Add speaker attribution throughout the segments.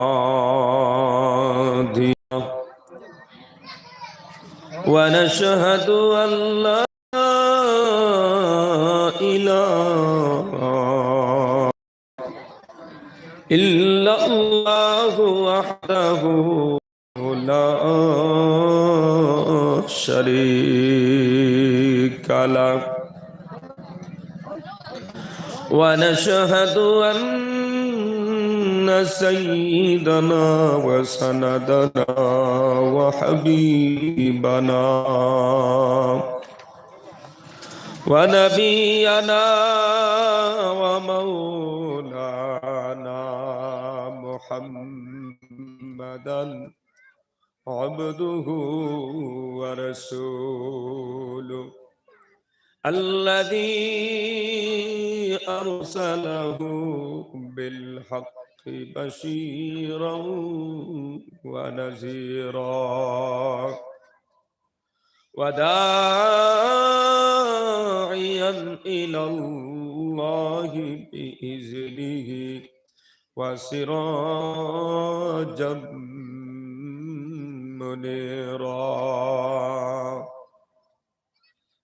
Speaker 1: هادي ونشهد أن لا إله إلا الله وحده لا شريك له ونشهد أن سيدنا وسندنا وحبيبنا ونبينا ومولانا محمدا عبده ورسوله الذي أرسله بالحق بشيرا ونذيرا وداعيا إلى الله بإذنه وسراجا منيرا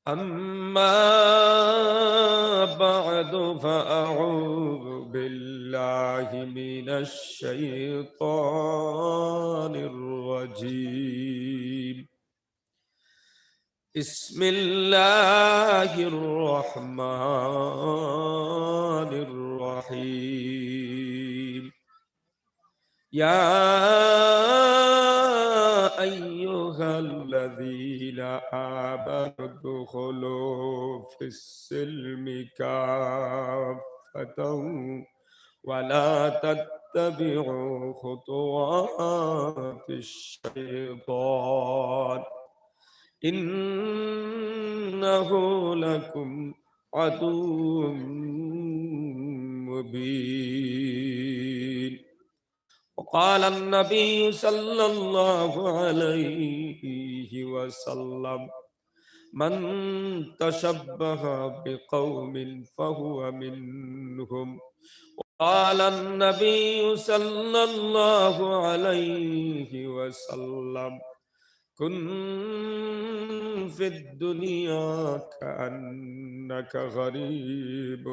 Speaker 1: أما بعد فأعوذ بالله من الشيطان الرجيم بسم الله الرحمن الرحيم يا أيها الذين آمنوا ادخلوا في السلم كافة ولا تتبعوا خطوات الشيطان إنه لكم عدو مبين وقال النبي صلى الله عليه وسلم من تشبه بقوم فهو منهم وقال النبي صلى الله عليه وسلم كن في الدنيا كأنك غريب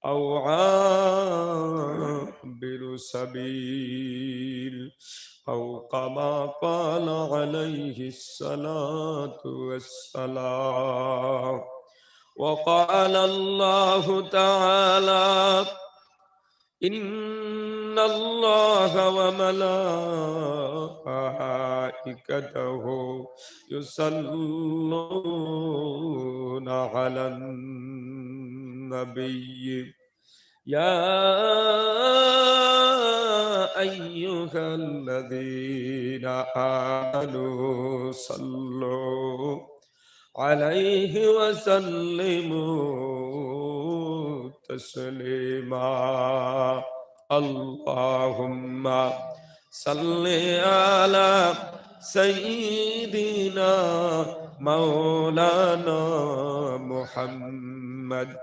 Speaker 1: أو عابر سبيل أو كما قال عليه الصلاة والسلام وقال الله تعالى إن الله وملائكته يصلون على النبي يا أيها الذين آمنوا صلوا عليه وسلموا تسليما اللهم صل على سيدنا مولانا محمد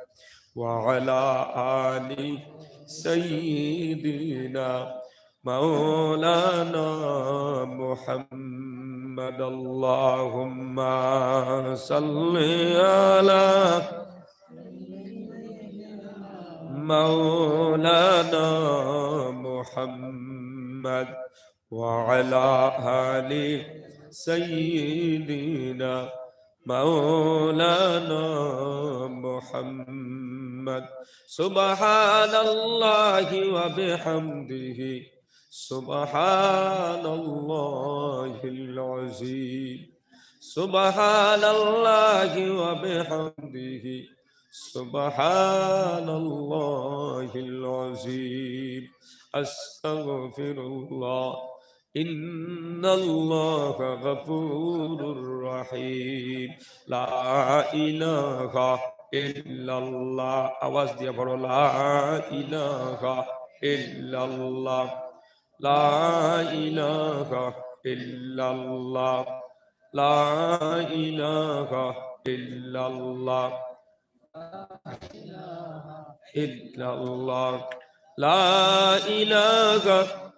Speaker 1: وعلى آل سيدنا مولانا محمد اللهم صل على مولانا محمد وعلى آل سيدنا مولانا محمد سبحان الله وبحمده سبحان الله العظيم سبحان الله وبحمده سبحان الله العظيم أستغفر الله إن الله غفور رحيم لا إله إلا الله আওয়াজ দিয়ে পড়ো لا إله إلا الله لا إله إلا الله لا إله إلا الله إلا الله لا إله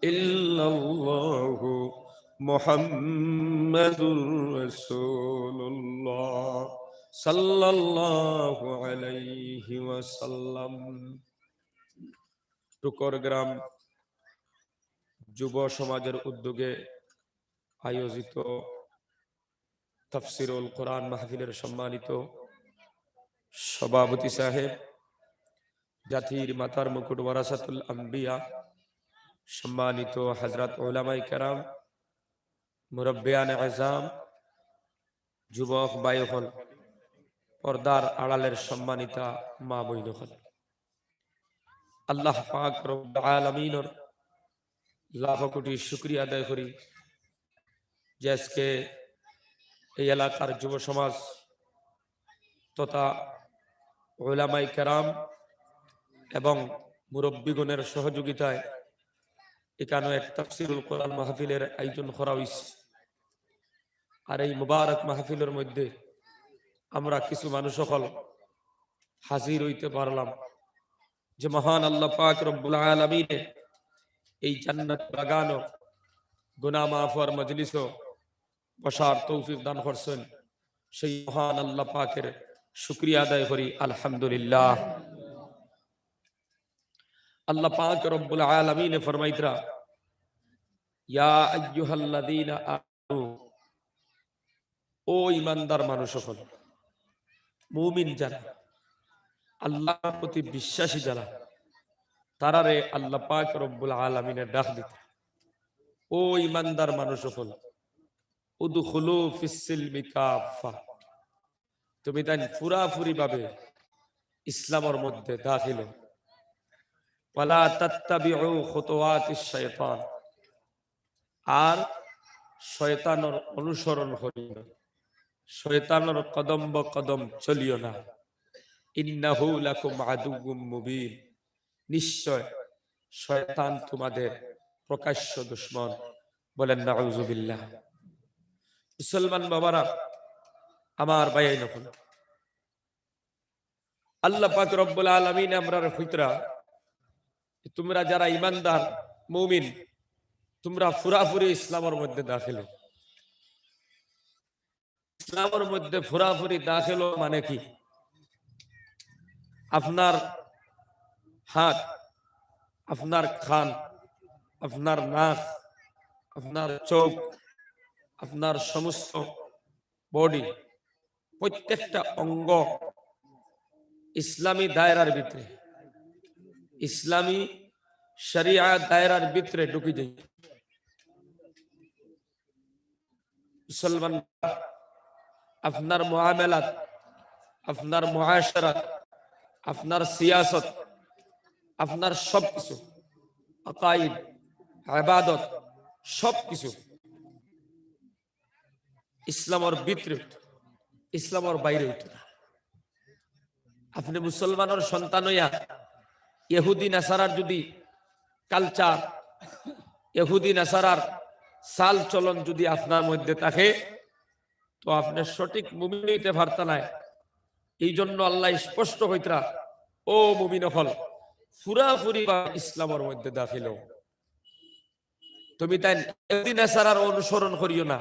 Speaker 1: ইল্লাল্লাহু মুহাম্মাদুর রাসূলুল্লাহ সাল্লাল্লাহু আলাইহি ওয়াসাল্লাম। টুকরগ্রাম যুব সমাজের উদ্যোগে আয়োজিত তাফসিরুল কোরআন মাহফিলের সম্মানিত সভাপতি সাহেব, জাতির মাতার মুকুট ওয়ারাসাতুল আম্বিয়া, সম্মানিত হযরত উলামায়ে কেরাম, মুরব্বিয়ানে আযম, যুবক ভাইসকল, পর্দার আড়ালের সম্মানিতা মা বোনসকল, আল্লাহ পাক রব্বুল আলামিনের লাখ কোটি শুকরিয়া আদায় করি যে আজকে এই এলাকার যুব সমাজ তথা উলামায়ে কেরাম এবং মুরব্বিগণের সহযোগিতায় এখানে এক তাফসিরুল কোরআন মাহফিলের আয়োজন করা হয়েছে। আর এই মুবারক মাহফিলের মধ্যে আমরা কিছু মানুষ সকল হাজির হইতে পারলাম যে মহান আল্লাহ পাক রব্বুল আলামিন এই জান্নাত বাগান ও গুনাহ মাফর মজলিস ও বসার তৌফিক দান করছেন। সেই মহান আল্লাহ পাকের শুকরিয়া আদায় করি আলহামদুলিল্লাহ। আল্লাহ পাক রব্বুল আলামিন ফরমাইতরা, ইয়া আইয়ুহাল্লাযীনা আমানু, ও ঈমানদার মানুষ সকল, মুমিন যারা, আল্লাহর প্রতি বিশ্বাসী যারা, তারারে আল্লাহ পাক রব্বুল আলামিনের ডাক দিতে, ও ঈমানদার মানুষ সকল, উদখুলু ফিস সিলমি কাফা, তুমি তাই পুরাপুরি ভাবে ইসলামের মধ্যে দাখিল হও। ওয়ালা তাত্তাবিউ খুতুওয়াতিশ শাইতান, আর শয়তানের অনুসরণ করিও না, শয়তানের কদম কদম চলিও না। ইন্নাহু লাকুম আদুউম মুবিন, নিশ্চয় শয়তান তোমাদের প্রকাশ্য দুশমন। বলেন নাউযুবিল্লাহ। মুসলমান বাবারা, আমার ভাই নখন, আল্লাহ পাক রব্বুল আলামিন আমরার ফিতরা, তোমরা যারা ঈমানদার মুমিন, তোমরা পুরাপুরি ইসলামের মধ্যে দাখিল হও। ইসলামের মধ্যে পুরাপুরি দাখিল মানে কি? আপনার হাত, আপনার কান, আপনার নাক, আপনার চোখ, আপনার সমস্ত বডি, প্রত্যেকটা অঙ্গ ইসলামী দায়রার ভিতরে, ইসলামী শরিয়া দায়রার ভিতরে ঢুকে যায়। মুসলমান আপনার মুআমালাত, আপনার মুআশারাত, আপনার সিয়াসত, আপনার সবকিছু, আকাইদ, ইবাদত, সবকিছু ইসলামের ভিতরে, ইসলামের বাইরে হইতো না। আপনি মুসলমানের সন্তান হইয়া ইহুদি নাসারার যদি কালচার, ইহুদি নাসারার চাল চলন যদি আপনার মধ্যে থাকে, তো আপনি সঠিক মুমিন হইতে পারতেন না। এই জন্য আল্লাহ স্পষ্ট হইতরা, ও মুমিন হল, পুরাপুরি ইসলামের মধ্যে দাখিল হও। তুমি তাই ইহুদি নাসারার অনুসরণ করিও না।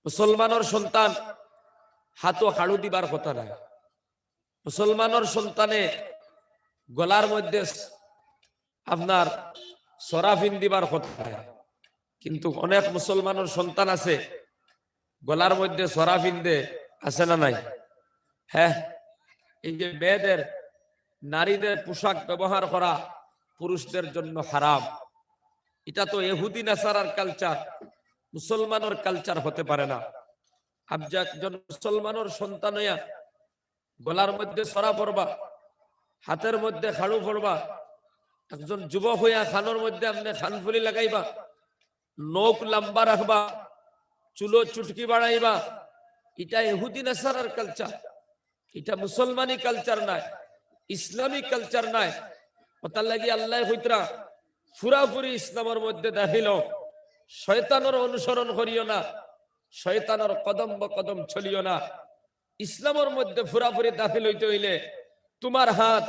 Speaker 1: মুসলমানের সন্তান হাতও হাড়ু দিবার কথা নাই। মুসলমানের সন্তানে গলার মধ্যে আপনার সরাফিন দিবার কথা নাই। কিন্তু অনেক মুসলমানের সন্তান আছে গলার মধ্যে সরাফিন দে, আছে না নাই? হ্যাঁ, এই যে মেয়েদের, নারীদের পোশাক ব্যবহার করা পুরুষদের জন্য হারাম। এটা তো ইহুদি নাসারার কালচার, মুসলমানের কালচার হতে পারে না। আপনি একজন মুসলমানের সন্তান হইয়া গলার মধ্যে সরা পড়বা, হাতের মধ্যে খাড়ু পড়বা, একজন যুবক হইয়া খানোর মধ্যে আপনি খানফুলি লাগাইবা, নখ লম্বা রাখবা, চুলো চুটকি বাড়াইবা, এটা ইহুদি নাসারার কালচার। এটা মুসলমানি কালচার নাই, ইসলামী কালচার নাই। ওটার লাগি আল্লাহ হইতরা পুরাপুরি ইসলামের মধ্যে দাখিল হও। শয়তানের অনুসরণ করিও না, শয়তানের কদম কদম চলিও না। ইসলামের মধ্যে পুরাপুরি দাখিল হইতে হইলে তোমার হাত,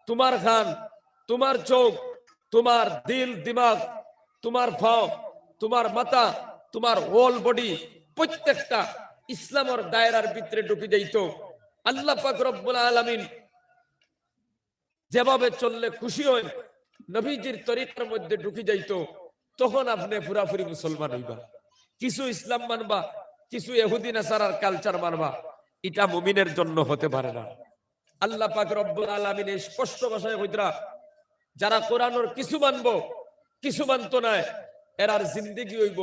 Speaker 1: তোমার কান, তোমার চোখ, তোমার দিল দিমাগ, তোমার পাও, তোমার মাথা, তোমার হোল বডি প্রত্যেকটা ইসলামের দায়রার ভিতরে ঢুকে যাইত। আল্লাহ পাক রব্বুল আলামিন যেভাবে চললে খুশি হয় নবীজির তরিকার মধ্যে ঢুকে যাইত, তখন আপনি পুরাপুরি মুসলমান হইবা। কিছু ইসলাম মানবা, কিছু ইহুদি নাসারার কালচার মানবা, এটা মুমিনের জন্য হতে পারে না। আল্লাহ পাক রব্বুল আলামিন স্পষ্ট ভাষায় কইতরা, যারা কোরআনের কিছু মানবো কিছু মানতো না, এরার জিন্দেগি হইব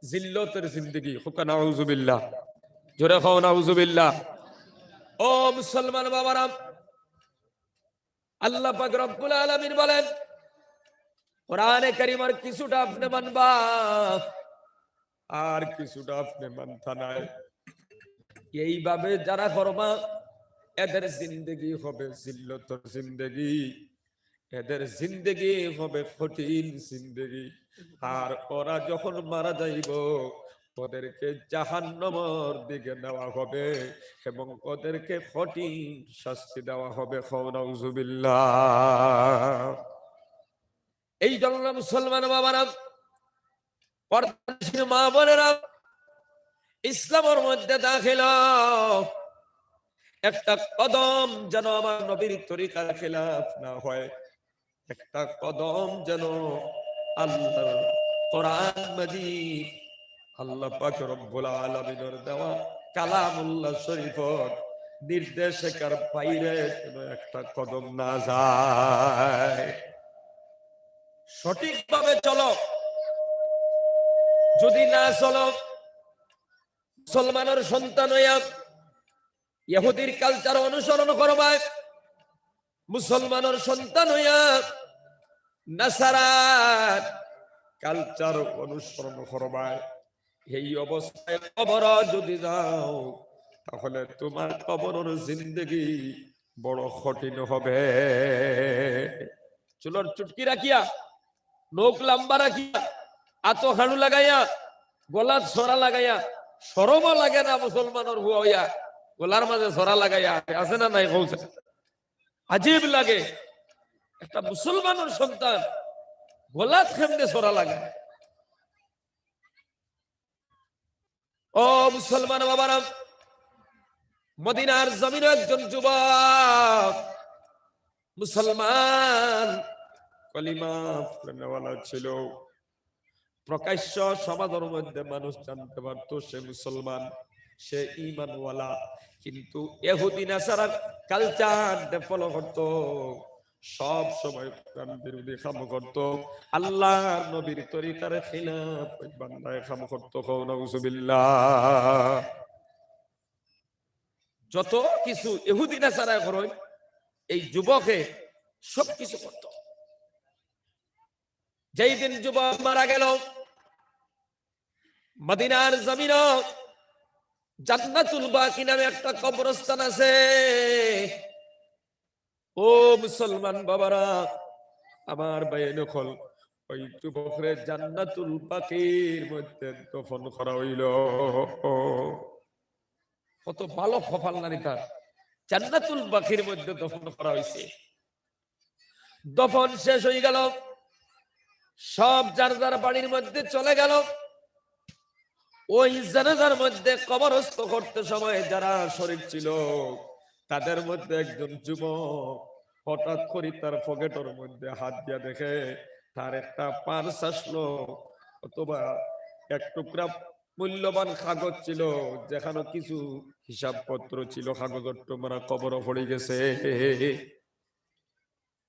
Speaker 1: জিল্লতের জিন্দেগি। হুকা নাউজুবিল্লাহ, জোরে খাও নাউজুবিল্লাহ। ও মুসলমান বাবারা, আল্লাহ পাক রব্বুল আলামিন বলেন কোরআনে কারীমের কিছুটা আপনি মানবা আর কিছুটা আপনি মানতা নাই। এইভাবে যারা করবা এদের জিন্দেগি হবে জিল্লতের জিন্দেগি, এদের জিন্দেগি হবে কঠিন জিন্দেগি। আর ওরা যখন মারা যাইব ওদেরকে জাহান্নামের দিকে নেওয়া হবে এবং ওদেরকে কঠিন শাস্তি দেওয়া হবে। নাউজুবিল্লাহ। এই জন্য মুসলমান বাবারা, পর্দাশীল মা বোনেরা, ইসলামের মধ্যে দাখিল একটা কদম যেন আমার নবীর তরিকার খেলাফ না হয়, একটা কদম যেন আল্লাহর কোরআন মাজিদ, আল্লাহ পাক রব্বুল আলামিনের দেওয়া কালামুল্লাহ শরীফের নির্দেশকের বাইরে যেন একটা কদম না যায়। সঠিকভাবে চলো, যদি না চলো মুসলমানের সন্তান হইয়া ইহুদির কালচার অনুসরণ করবা, মুসলমানের সন্তান হইয়া নাসারার কালচার অনুসরণ করবা, এই অবস্থায় কবর যদি যাও তাহলে তোমার কবরের জিন্দেগি বড় কঠিন হবে। চুলোর চুটকি রাখিয়া, নখ লম্বা রাখিয়া, আতো হাড়ু লাগাইয়া, গলার ছড়া লাগাইয়া, সরম লাগে না মুসলমানের হুয়া হইয়া গলার মাঝে ছড়া লাগাইয়া আছে না নাই? কৌছে আজীব লাগে একটা মুসলমানের সন্তান গলাত কেমনে ছড়া লাগায়। ও মুসলমান বাবারা, মদিনার জমিনে একজন যুবক মুসলমান কলিমা পড়নেওয়ালা ছিল। প্রকাশ্য সমাজের মধ্যে মানুষ জানতে পারতো সে মুসলমান, সে ঈমানওয়ালা, কিন্তু ইহুদি নাসারার কালচার ফলো করতো, সব সময় কোরআন বিরোধী কাম করতো, আল্লাহর নবীর তরিকার খিলাফ বান্দায় কাম করতো। নাউজুবিল্লাহ। যত কিছু ইহুদি নাসারা করে এই যুবকে সব কিছু করত। যেই দিন যুবক মারা গেল, মদিনার জমিন জান্নাতুল বাকি নামে একটা কবরস্থান আছে। ও মুসলমান বাবারা, আমার বাইন হল ওই যুবকরে জান্নাতুল বাকির মধ্যে দফন করা হইল। কত ভালো কপাল নারী তার, জান্নাতুল বাকির মধ্যে দফন করা হয়েছে। দফন শেষ হয়ে গেল, সব যার যার বাড়ির মধ্যে চলে গেল। ওই জানাজার মধ্যে কবরস্থ করতে সময় যারা শরীর ছিল তাদের মধ্যে একজন যুবক হঠাৎ করে তার পকেটের মধ্যে হাত দিয়ে দেখে তার একটা পার্স আসলো, অথবা এক টুকরা মূল্যবান কাগজ ছিল, যেখানে কিছু হিসাবপত্র ছিল, কাগজের টুকরা কবরে পড়ে গেছে।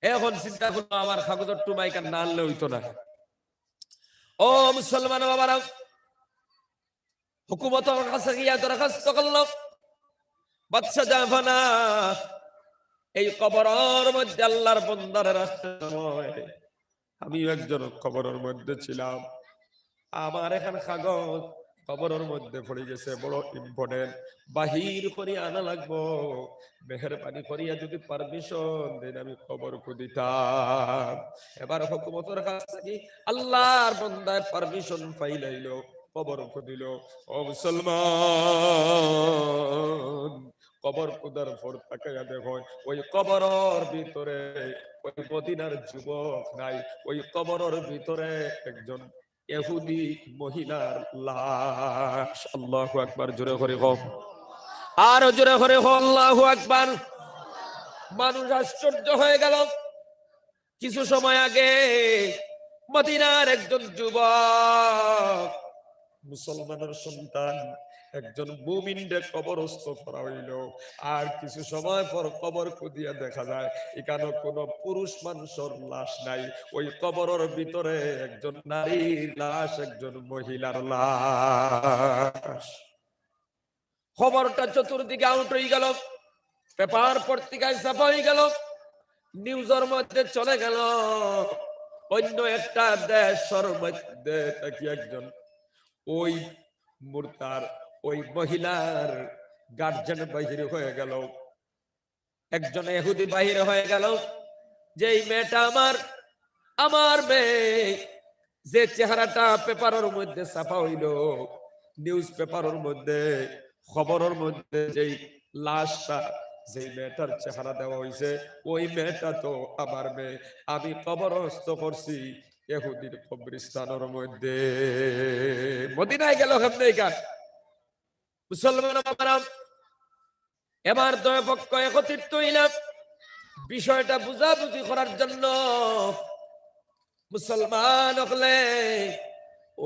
Speaker 1: এখন চিন্তা করলো আমার কাগজের টুমাইকার না আনলে হইতো না। ও মুসলমান বাবারা, হুকুমতের কাছে গিয়া দরখাস্ত করলো, বাদশা জাহানা এই কবরের মধ্যে আল্লাহর বান্দারে রাখতে সময় আমি একজন কবরের মধ্যে ছিলাম, আমার এখানে কাগজ কবরের মধ্যে পড়ে গেছে, বড় ইম্পর্টেন্ট, বাহির করিয়া আনা লাগবো, মেহেরবানি করিয়া যদি পারমিশন দেন আমি কবর খুদিতাম। এবার হুকুমতের কাছ থেকে আল্লাহর বান্দায় পারমিশন পাইলাইলো, কবর খুদিল। ও মুসলমান, কবর কুদার পর তাকাইয়া দেখো ওই কবরের ভিতরে ওই মদিনার যুবক নাই, ওই কবরের ভিতরে একজন ইহুদি মহিলার লাশ। আল্লাহু আকবার, জোরে করে হোক, আর জোরে করে হোক আল্লাহু আকবার। মানুষ আশ্চর্য হয়ে গেল। কিছু সময় আগে মদিনার একজন যুবক মুসলমানের সন্তান একজন মুমিনের কবরস্থ করা হইল, আর কিছু সময় পর কবর খুদিয়া দেখা যায় এখানে কোনো পুরুষ মানুষের লাশ নাই, ওই কবরের ভিতরে একজন নারীর লাশ, একজন মহিলার লাশ। খবরটা চতুর্দিকে আউট হয়ে গেল, পেপার পত্রিকায় ছাপা হয়ে গেল, নিউজের মধ্যে চলে গেল। অন্য একটা দেশের মধ্যে থাকি একজন ওই মুর্তার ওই মহিলার গার্জেন বাহির হয়ে গেল, একজন ইহুদি বাহির হয়ে গেল, যে এই মেয়েটা আমার মেয়ে, যে চেহারাটা পেপারের মধ্যে ছাপা হইল, নিউজ পেপারের মধ্যে, খবরের মধ্যে যেই লাশটা, যেই মেয়েটার চেহারা দেওয়া হয়েছে, ওই মেয়েটা তো আমার মেয়ে। আমি কবরস্থ করছি ইহুদির কবরস্থানের মধ্যে। মদিনায় গেল মুসলমান বাবারা, এবার দুই পক্ষ একত্রিত হইলাম বিষয়টা বুঝাবুঝি করার জন্য। মুসলমান হলে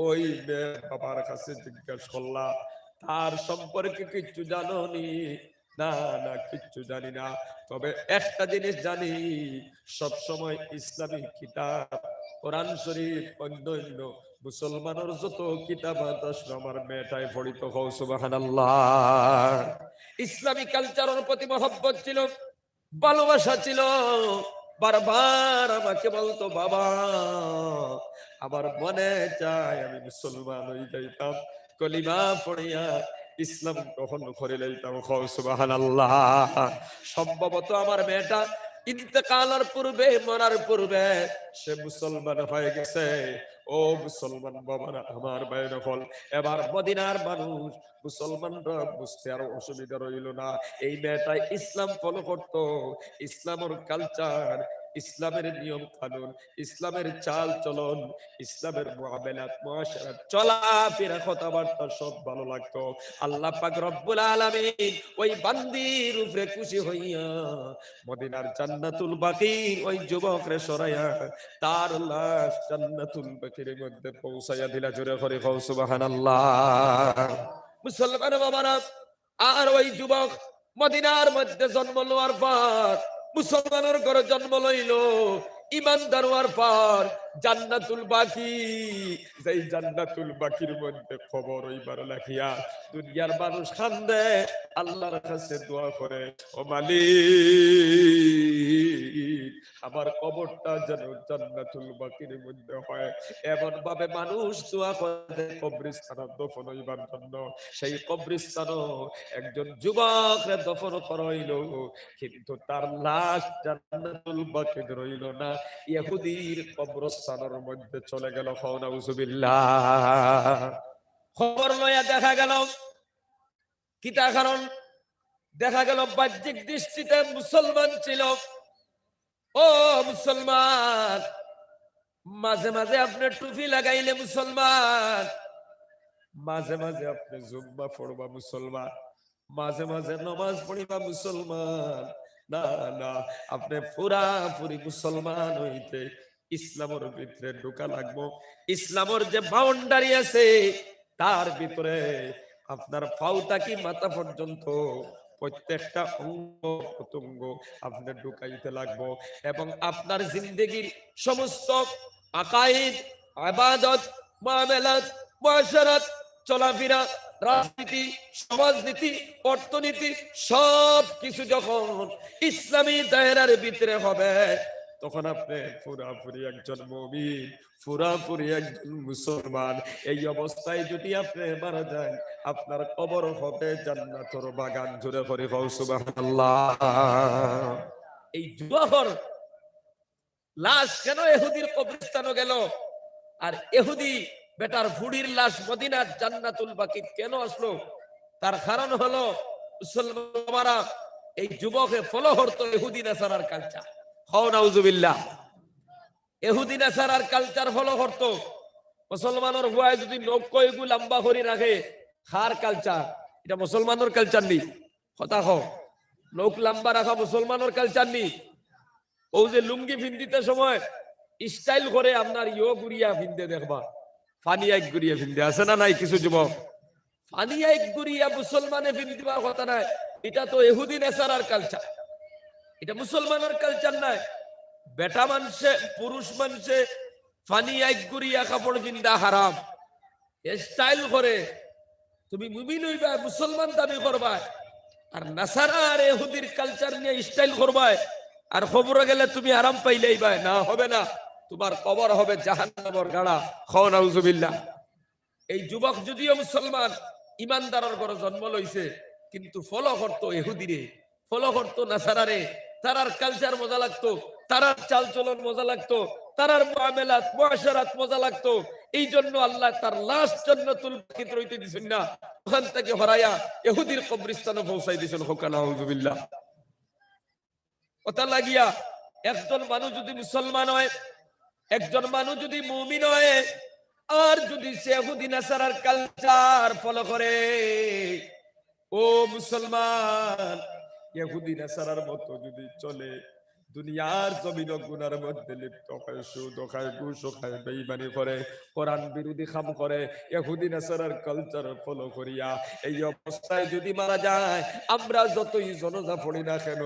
Speaker 1: ওই বাবার কাছে জিজ্ঞাসা করলা, তার সম্পর্কে কিচ্ছু জানো নি? না না, কিচ্ছু জানি না, তবে একটা জিনিস জানি, সব সময় ইসলামী কিতাব কোরআন শরীফ অন্যান্য মুসলমানের যত কিতাব আছে আমার মেয়েটাই পড়িত। হও সুবহানাল্লাহ। ইসলামী কালচারের প্রতি মহব্বত ছিল, ভালোবাসা ছিল। বারবার আমাকে বলতো, বাবা আমার মনে চায় আমি মুসলমান হয়ে যাইতাম, কলিমা পড়িয়া ইসলাম গ্রহণ করে লইতাম। সুবহানাল্লাহ। সম্ভবত আমার মেয়েটা ইন্তেকালের পূর্বে, মরার পূর্বে সে মুসলমান হয়ে গেছে। ও মুসলমান বাবারা, আমার বাইরে হল, এবার মদিনার মানুষ মুসলমানরা বুঝতে আর অসুবিধা রইল না। এই মেয়েটা ইসলাম ফলো করত, ইসলামের কালচার, ইসলামের নিয়ম কানুন, ইসলামের চাল চলন, ইসলামের মুআমালাত, মুআশারাত, চলাফেরা, কথাবার্তা সব ভালো লাগতো। আল্লাহ পাক রব্বুল আলামিন ওই বান্দির উপরে খুশি হইয়া মদিনার জান্নাতুল বাকির ওই যুবকরে সরাইয়া তার লাশ জান্নাতুল বাকির মধ্যে পৌঁছাইয়া দিলা। জোরে করে কও সুবহানাল্লাহ। মুসলমান বাবারা, আর ওই যুবক মদিনার মধ্যে জন্ম লওয়ার পর, মুসলমানের ঘরে জন্ম লইল, ইমানদার হওয়ার পর জান্নাতুল বাকি, যেই জান্নাতুল বাকির মধ্যে খবর ওইবার লেখিয়া দুনিয়ার মানুষ কান্দে, আল্লাহর কাছে দোয়া করে, ও মালিক আমার কবরটা যেন জান্নাতুল বাকির মধ্যে হয়। এমন ভাবে মানুষ দোয়া করে কবরস্থানে দফন হইবার জন্য। সেই কবরস্থানও একজন যুবকরে দফন করা হইল, কিন্তু তার লাশ জান্নাতুল বাকির রইল না, ইহুদির কবরস্থানের মধ্যে চলে গেল। নাউজুবিল্লাহ। খবর লইয়া দেখা গেল কিতা কারণ, দেখা গেল বাহ্যিক দৃষ্টিতে মুসলমান ছিল। ও মুসলমান, মাঝে মাঝে আপনি টুপি লাগাইলে মুসলমান, মাঝে মাঝে আপনি জুম্মা পড়বা মুসলমান, মাঝে মাঝে নামাজ পড়িবা মুসলমান, না না, আপনি পুরাপুরি মুসলমান হইতে ইসলামের ভিতরে ঢোকা লাগবো। ইসলামের যে বাউন্ডারি আছে তার ভিতরে আপনার পাউটা কি মাথা পর্যন্ত প্রত্যেকটা অঙ্গ প্রত্যঙ্গ আপনার ঢুকাইতে লাগবো, এবং আপনার জিন্দেগির সমস্ত আকাইদ, ইবাদত, মুআমালাত, মুআশারাত, চলাফেরা, রাজনীতি, সমাজনীতি, অর্থনীতি সব কিছু যখন ইসলামী দায়রার ভিতরে হবে, তখন আপনি পুরাপুরি একজন মুমিন, পুরাপুরি একজন মুসলমান। এই অবস্থায় যদি আপনি মারা যান, আপনার কবর হবে জান্নাতের বাগান। জুড়ে করে কও সুবহানাল্লাহ। এই যুবকের লাশ কেন ইহুদির কবরস্থানে গেল, আর ইহুদি বেটার ফুডির লাশ মদিনার জান্নাতুল বাকি কেন আসলো? তার কারণ হলো মুসলমানরা এই যুবকে ফলো করতো ইহুদি নাসারার কালচার। হও নাউজুবিল্লাহ। ইহুদি নাসারার কালচার ফলো করতো। মুসলমানের ভয় যদি নৌকো লম্বা করে রাখে, খার কালচার, এটা মুসলমানের কালচার নেই। কথা কও, নৌক লম্বা রাখা মুসলমানের কালচার নেই। ও যে লুঙ্গি ফিন্দিতে সময় স্টাইল করে আপনার গুড়িয়া ফিনতে দেখবা, ফানি এক গুড়িয়া ফিনতে আছে না নাই কিছু যুবক? ফানি এক গুড়িয়া মুসলমানে ফিনদিবার কথা নাই, এটা তো ইহুদি নেসারার কালচার, এটা মুসলমানের কালচার নাই। বেটা মানুষে পুরুষ মানুষে ফানি এক গুড়িয়া কাপড় ফিন্দা হারাম। স্টাইল করে তুমি মুমিন হইবা, মুসলমান দাবি করবা, আর নাসারা আর ইহুদির কালচার নিয়ে স্টাইল করবা, আর খবর গেলে তুমি আরাম পাইলেই ভাই না, হবে না, তোমার কবর হবে জাহান্নামের গাড়া। খাও নাউজুবিল্লাহ। এই যুবক যদিও মুসলমান ইমানদারের ঘরে জন্ম লইছে, কিন্তু ফলো করতো ইহুদিরে, ফলো করতো নাসারারে। তারার কালচার মজা লাগতো, তারার চালচলন মজা লাগতো, তারার মুআমালাত মুআশারাত মজা লাগতো। এই জন্য আল্লাহ তার লাশ জান্নাতুল বাকিতে রইতে দিছেন না, ওখান থেকে হরাইয়া ইহুদির কবরস্থানে পৌঁছাই দিছেন। হোক নাউজুবিল্লাহ। কথা লাগিয়া একজন মানুষ যদি মুসলমান হয়, একজন মানুষ যদি মুমিন হয়, আর যদি সে ইহুদি নাসারার কালচার ফলো করে, ও মুসলমান, ইহুদি নাসারার মতো যদি চলে, দুনিয়ার জমিন গুনার মধ্যে লিপ্ত হয়, সুদ খায়, ঘুষ খায়, বেঈমানি করে, কোরআন বিরোধী কাম করে, ইহুদি নাসারার কালচার ফলো করিয়া এই অবস্থায় যদি মারা যায়, আমরা যতই জনাজা পড়ি না কেন,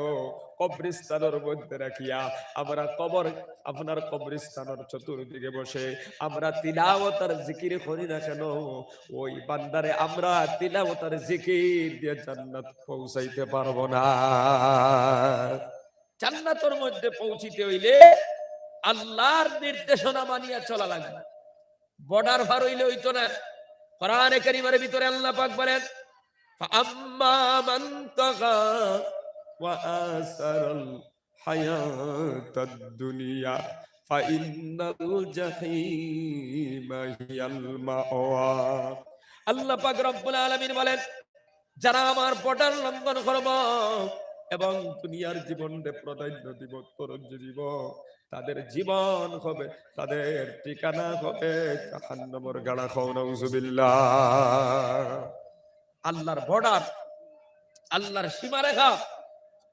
Speaker 1: কবরস্থানের মধ্যে রাখিয়া আমরা কবর, আপনার কবরস্থানের চতুর্দিকে বসে আমরা তিলাওয়াত আর জিকির করি না কেন, ওই বান্দারে আমরা তিলাওয়াত আর জিকির দিয়ে জান্নাত পৌঁছাইতে পারবো না। জান্নাতের মধ্যে পৌঁছিতে হইলে আল্লাহর নির্দেশনা মানিয়া চলা লাগবে, বর্ডার পার হইলে হইতো না। কোরআনে কারীমের ভিতরে আল্লাহ পাক বলেন, ফাআম্মা মান তাগা ওয়া আসারাল হায়াতাদ দুনিয়া ফাইন্নাল জাহিমা হিয়াল মাওয়া। আল্লাহ পাক রব্বুল আলামিন বলেন, যারা আমার বর্ডার লঙ্ঘন করব এবং দুনিয়ার জীবনে প্রাধান্য দিব, জীব, তাদের জীবন হবে, তাদের ঠিকানা হবে জাহান্নামের গাড়া। খাও নাউজুবিল্লাহ। আল্লাহর বর্ডার, আল্লাহর সীমারেখা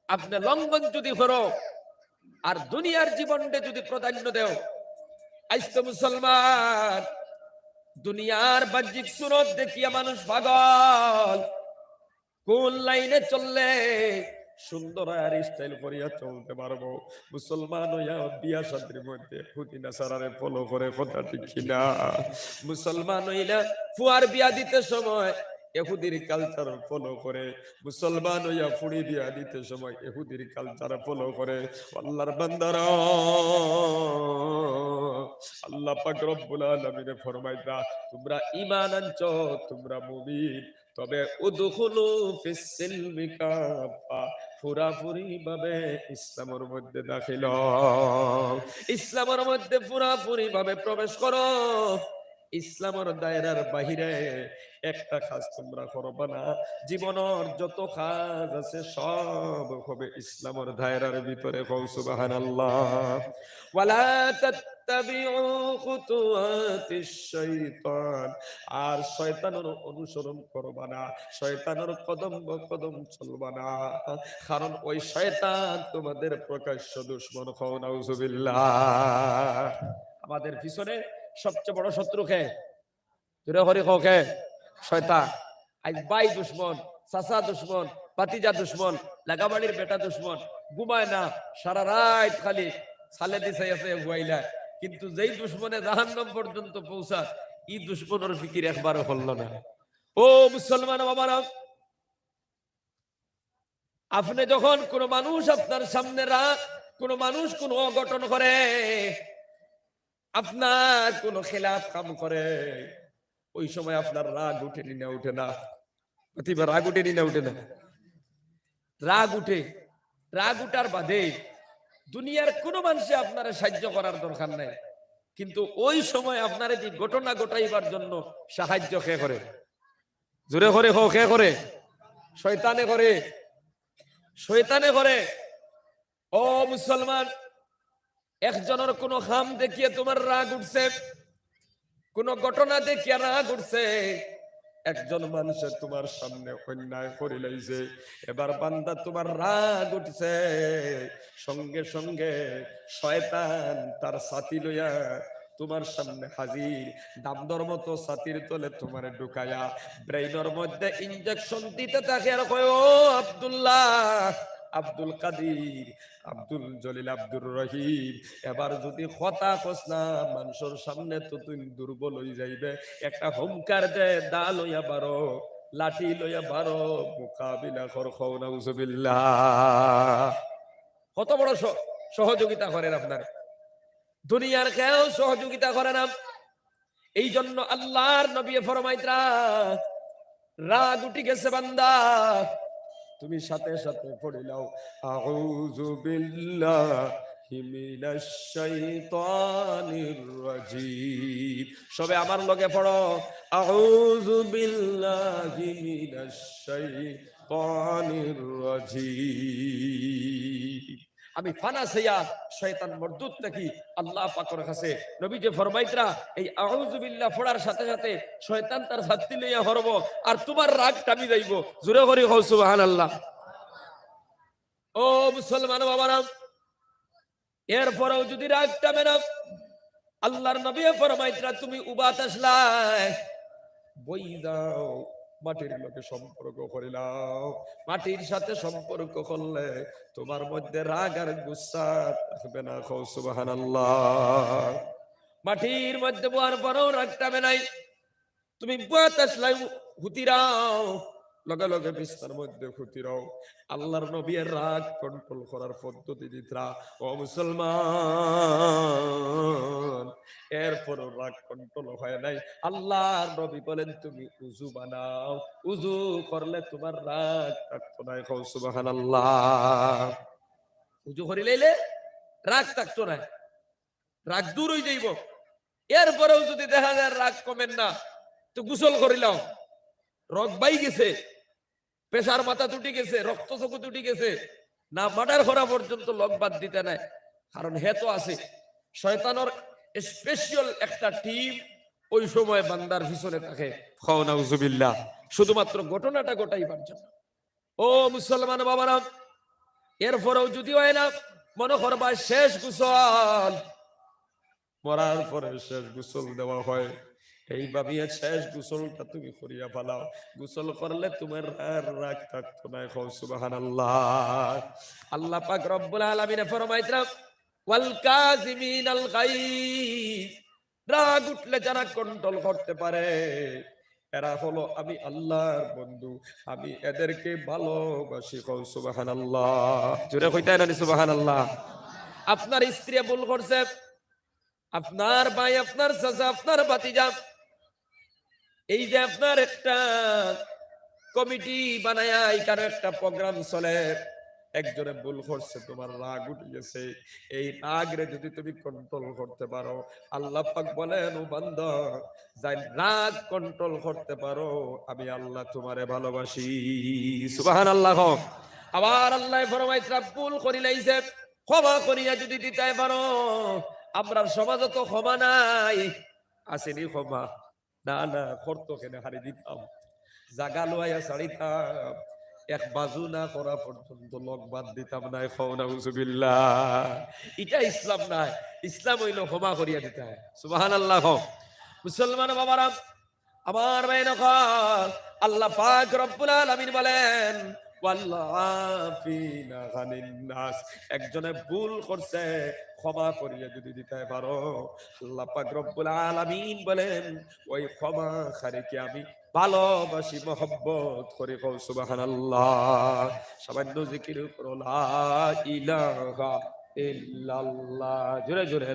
Speaker 1: আপনি লঙ্ঘন যদি করো আর দুনিয়ার জীবনে যদি প্রাধান্য দেও, আজ তো মুসলমান দুনিয়ার বাহ্যিক সুরত দেখিয়া মানুষ পাগল, কোন লাইনে চললে সুন্দর আর স্টাইল করিয়া চলতে পারবো। মুসলমান হইয়া বিয়া শাদীর মধ্যে ইহুদি নাসারারে ফলো করে, কথা ঠিক কিনা? মুসলমান হইলা ফুয়ার বিয়া দিতে সময় ইহুদির কালচার ফলো করে, মুসলমান হইয়া ফুড়ি বিয়া দিতে সময় ইহুদির কালচার ফলো করে। আল্লাহর বান্দারা, আল্লাহ পাক রব্বুল আলামিন ফরমাইতা, তোমরা ঈমান আনছো, তোমরা মুমিন, তবে উদখুলু ফিস সিলমি কাফা, পুরাপুরি ভাবে ইসলামের মধ্যে দাখিল হও, ইসলামের মধ্যে পুরাপুরি ভাবে প্রবেশ করো। ইসলামের দায়রার বাহিরে একটা কাজ তোমরা করবা না। জীবনের যত কাজ আছে সব হবে ইসলামের দায়রার ভিতরে। সুবহানাল্লাহ। ওয়ালা তাত্তাবিউ খুতুওয়াতিশ শাইতান, আর শয়তানের অনুসরণ করবা না, শয়তানের কদম কদম চলবা না, কারণ ওই শয়তান তোমাদের প্রকাশ্য দুশমন। খাও নাউজুবিল্লাহ। আমাদের পিছনে সবচেয়ে বড় শত্রু কে? জোরে করে খাও কে? শয়তান। আজ ভাই দুশমন, চাচা দুশমন, ভাতিজা দুশমন, লাগাবাড়ির বেটা দুশমন, ঘুমায় না, সারা রাত খালি সালে দিছে আছে গুয়াইলা, কিন্তু যেই দুশমনে জাহান্নাম পর্যন্ত পৌঁছা, এই দুশমনের ফিকির একবারও হল না। ও মুসলমান বাবারা, আপনি যখন কোন মানুষ আপনার সামনে কোন মানুষ কোন অঘটন করে, আপনার কোন খেলাফ কাম করে, ওই সময় আপনার রাগ উঠে না? উঠে না? প্রতিবার রাগ উঠে না? উঠে না? রাগ উঠে। রাগ উঠার বাদে দুনিয়ার কোন মানুষে আপনার সাহায্য করার দরকার নাই, কিন্তু ওই সময় আপনার যে ঘটনা ঘটাইবার জন্য সাহায্য কে করে? জোরে করে হোক, কে করে? শয়তানে করে। শয়তানে করে, ও মুসলমান, একজনের কোনো হাম দেখিয়ে তোমার রাগ উঠছে, কোন ঘটনা দেখিয়ে রাগ উঠছে, একজন মানুষের তোমার সামনে অন্যায় করে লাইছে, এবার বান্দা তোমার রাগ উঠছে, সঙ্গে সঙ্গে শয়তান তার সাথী লইয়া তোমার সামনে হাজির, দামদর মতো ছাতির তলে তোমার ঢুকায়া ব্রেইনের মধ্যে ইনজেকশন দিতে থাকে আর কয়, ও আব্দুল্লাহ, আব্দুল কাদির, আব্দুল জলিল, আব্দুর রহিম, এবার যদি কথা কস না মানুষের সামনে তো তুই দুর্বল হয়ে যাইবে, একটা হুমকার দে, দা লইয়া বারো, লাঠি লইয়া বারো, মোকাবিলা কর। নাউজুবিল্লাহ। কত বড় সহযোগিতা করেন আপনার, দুনিয়ার কেউ সহযোগিতা করে না। এই জন্য আল্লাহর নবী ফরমাইতরা, রাগ উঠি গেছে বান্দা, তুমি সাথে সাথে পড়ে নাও, আউযু বিল্লাহি মিনাশ শাইতানির রাজিম। সবে আমার লগে পড়ো, আউযু বিল্লাহি মিনাশ শাইতানির রাজিম। আমি ফানা ছাইয়া শয়তান মরদুদ থাকি আল্লাহ পাকের কাছে। নবী যে ফরমাইতরা, এই আউযু বিল্লাহ পড়ার সাথে সাথে শয়তান তার ছাতি লইয়া হরব আর তোমার রাগ টানি যাইব। জোরে করে কও সুবহানাল্লাহ। ও মুসলমান বাবারা, এরপরেও যদি রাগ টামে না, আল্লাহর নবী ফরমাইতরা, তুমি উবাত আসলাই, বই দাও, মাটির লোকে সম্পর্ক করিলাও, মাটির সাথে সম্পর্ক করলে তোমার মধ্যে রাগ আর গুসা থাকবে না। কও সুবহানাল্লাহ। মাটির মধ্যে বোয়ার পরেও রাগ টামে নাই, তুমি উবাত আসলাই, হুতিরাও, লগে লগে বিস্তার মধ্যে হুতিরাও। আল্লাহর নবীর রাগ কন্ট্রোল করার পদ্ধতি দিতরা। ও মুসলমান, এরপরও রাগ কন্ট্রোল হয় নাই, আল্লাহর নবী বলেন তুমি উযু বানাও, উযু করলে তোমার রাগ থাকতো না। কও সুবহানাল্লাহ। উযু করিলে রাগ থাকতো না, রাগ দূর হয়ে যাইব। এরপরেও যদি দেখা যায় রাগ কমেন না, তো গোসল করিলাম, রগ বাই গেছে, পেশার মাথা তুটি গেছে, রক্ত চকু তুটি গেছে, না মার্ডার করা পর্যন্ত লক বাদ দিতে নাই, কারণ হে তো আছে শয়তানের স্পেশাল একটা টিম ওই সময় বান্দার পিছনে থাকে। নাউজুবিল্লাহ। শুধুমাত্র ঘটনাটা ঘটাইবার জন্য। ও মুসলমান বাবারা, এরপরেও যদি হয় না, মনে করবা শেষ গোসল, মরার পরে শেষ গোসল দেওয়া হয়, এইভাবে শেষ গোসলটা তুমি করিয়া ফেলাও, গোসল করলে তোমার আর রাগ থাকতো না। সুবহানাল্লাহ। আল্লাহ পাক রব্বুল আলামিন ফরমাইতরা, ওয়াল কাযিমিনাল গায়জ, রাগ উঠলে যারা কন্ট্রোল করতে পারে এরা হলো আমি আল্লাহর বন্ধু, আমি এদেরকে ভালোবাসি। সুবহানাল্লাহ। জোরে কইতাই না সুবহানাল্লাহ। আপনার স্ত্রী ভুল করছে, আপনার ভাই, আপনার চাচা, আপনার ভাতিজা, এই যে আপনার একটা কমিটি বানায়া এখানে একটা প্রোগ্রাম চলে, একজনে ভুল করছে, তোমার রাগ উঠে গেছে, এই রাগ রে যদি তুমি কন্ট্রোল করতে পারো, আল্লাহ পাক বলেন, ও বান্দা, যাই রাগ কন্ট্রোল করতে পারো আমি আল্লাহ তোমারে ভালোবাসি। সুবহানাল্লাহ। আবার আল্লাহ ফরমাইছে, ভুল করিলাইছে, ক্ষমা করিয়া যদি দিতে পারো, আমরা সমাজে তো ক্ষমা নাই, আসেনি ক্ষমা? না না, করতো কেন হারি দিতাম, জাগা লোয়া ছাড়িতাম, এক বাজু না করা পর্যন্ত লোক বাদ দিতাম না। নাউজুবিল্লাহ। এটা ইসলাম নাই, ইসলাম হইল ক্ষমা করিয়া দিতে হয়। সুবহানাল্লাহ। মুসলমান বাবারা, আমার ভাই নকল, আল্লাহ পাক রব্বুল আলামিন বলেন, ওয়াল্লাফিনা আনিন নাস, একজনে ভুল করছে, ক্ষমা করিয়া যদি দিতে পারো, আল্লাহ পাক রব্বুল আলামিন বলেন, ওই ক্ষমা খারিকে আমি ভালোবাসি, মহব্বত করি। সুবহানাল্লাহ। সামান্য জিকির করো, লা ইলাহা ইল্লাল্লাহ। জোরে জোরে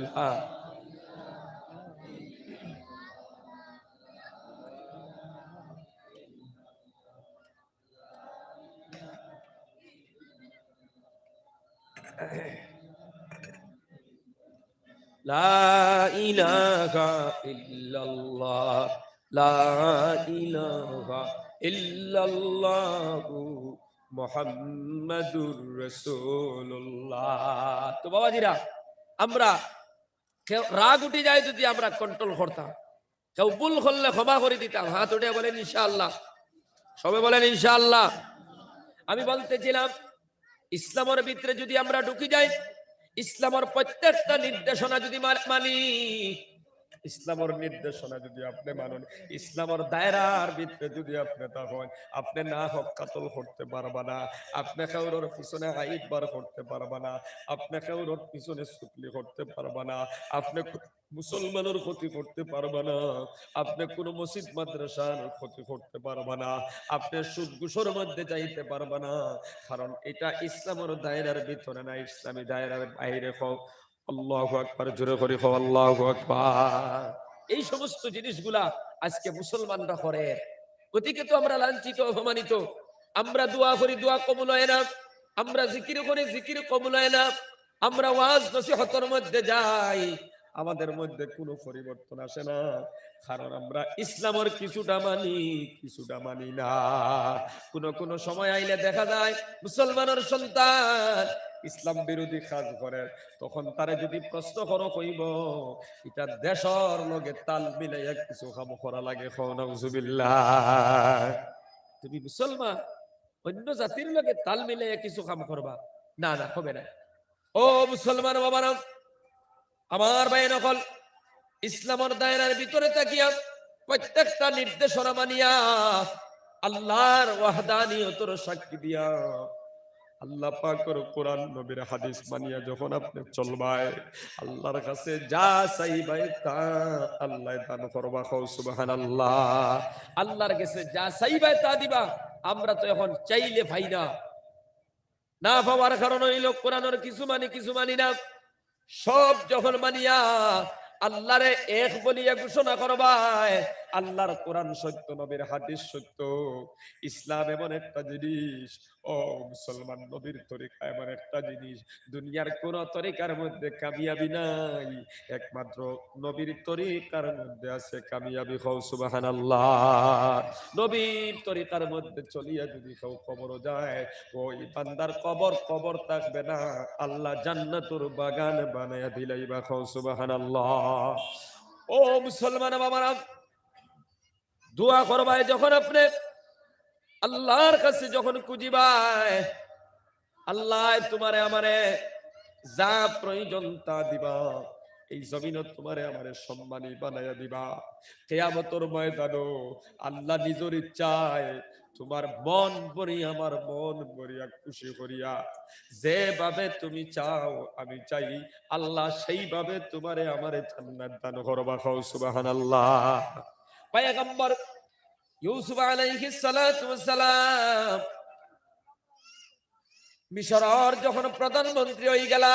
Speaker 1: লা ইলাহা ইল্লাল্লাহ, লা ইলাহা ইল্লাল্লাহু মুহাম্মাদুর রাসূলুল্লাহ। তো বাবাজিরা, আমরা কেউ রাগ উঠে যায় যদি আমরা কন্ট্রোল করতাম, কেউ ভুল করলে ক্ষমা করে দিতাম। হাত উঠে বলেন ইনশাআল্লাহ, সবে বলেন ইনশাআল্লাহ। আমি বলতেছিলাম, ইসলামের ভিতরে যদি আমরা ঢুকে যাই, ইসলামের প্রত্যেকটা নির্দেশনা যদি মানি, ইসলামের নির্দেশনা যদি আপনি মানুন, ইসলামের দায়রার ভিতরে যদি আপনি তখন আপনি না হক কাতল করতে পারবা না, আপনি কাউর পিছনে হাইট বার করতে পারবা না, আপনি কাউর পিছনে চুকলি করতে পারবা না, আপনি মুসলমানের ক্ষতি করতে পারবা না, আপনি কোন মসজিদ মাদ্রাসার ক্ষতি করতে পারবা না, আপনি সুদ ঘুষের মধ্যে যাইতে পারবা না, কারণ এটা ইসলামের দায়রার ভিতরে না, ইসলামী দায়রার বাইরে হোক। আল্লাহু আকবার, জোরে করে কও আল্লাহু আকবার। এই সমস্ত জিনিসগুলা আজকে মুসলমানরা করে, ওদিকে তো আমরা লাঞ্ছিত, অপমানিত। আমরা দোয়া করি, দোয়া কবুল হয় না, আমরা জিকির করি, জিকির কবুল হয় না, আমরা ওয়াজ নসিহতের মধ্যে যাই, আমাদের মধ্যে কোনো পরিবর্তন আসে না, কারণ আমরা ইসলামের কিছুটা মানি, কিছুটা মানি না। কোন সময় আইলে দেখা যায় মুসলমানের সন্তান ইসলাম বিরোধী কাজ করে, তখন তারে যদি প্রশ্ন করো কইব এটা দেশর লগে তাল মিলাইয়া কিছু কাম করা লাগে। নাউজুবিল্লাহ। তুমি মুসলমান, অন্য জাতির লগে তাল মিলাইয়া কিছু কাম করবা না, না হবে না। ও মুসলমান বাবারা, আমার ভাই নকল, ইসলামের দায়রার ভিতরে তাকিয়া প্রত্যেকটা নির্দেশনা মানিয়া, আল্লাহর ওয়াহদানিয়তের সাক্ষী দিয়া, আল্লাহ পাকের কোরআন নবীর হাদিস মানিয়া যখন আপনি চলবাই, আল্লাহর কাছে যা চাইবাই তা আল্লাহ দান করবা। কও সুবহানাল্লাহ। আল্লাহর কাছে যা চাইবাই তা দিবা। আমরা তো এখন চাইলে পাই না, না পাওয়ার কারণ হইল কোরআনের কিছু মানি, কিছু মানি না। সব যখন মানিয়া আল্লাহরে এক বলিয়া ঘোষণা করবাই, আল্লাহর কোরআন সত্য, নবীর হাদিস সত্য, ইসলাম এমন একটা জিনিস, ও মুসলমান, নবীর তরিকা এমন একটা জিনিস, দুনিয়ার কোন তরিকার মধ্যে কামিয়াবি নাই, একমাত্র নবীর তরিকার মধ্যে আছে কামিয়াবি। হও সুবহানাল্লাহ। নবীর তরিকার মধ্যে চলিয়া যদি কেউ কবর যায়, ওই বান্দার কবর কবর থাকবে না, আল্লাহ জান্নাতুর বাগান বানায়া দিলাইবা। হও সুবহানাল্লাহ। ও মুসলমান বাবারা, দোয়া করবাই যখন আপনি আল্লাহর কাছে যখন খুঁজিবাই, আল্লাহ তোমারে আমারে যা প্রয়োজন তা দিবা, এই জমিনত তোমারে আমারে সম্মানী বানাইয়া দিবা। কিয়ামতের ময়দানও আল্লাহ নিজের ইচ্ছায় তোমার মন ভরিয়া, আমার মন ভরিয়া, খুশি করিয়া, যেভাবে তুমি চাও আমি চাই, আল্লাহ সেইভাবে তোমারে আমারে জান্নাত দান করবা। খাও সুবহানাল্লাহ। পয়গম্বর ইউসুফ আলাইহিস সালাতু ওয়াস সালাম মিশরের যখন প্রধানমন্ত্রী হয়ে গেল,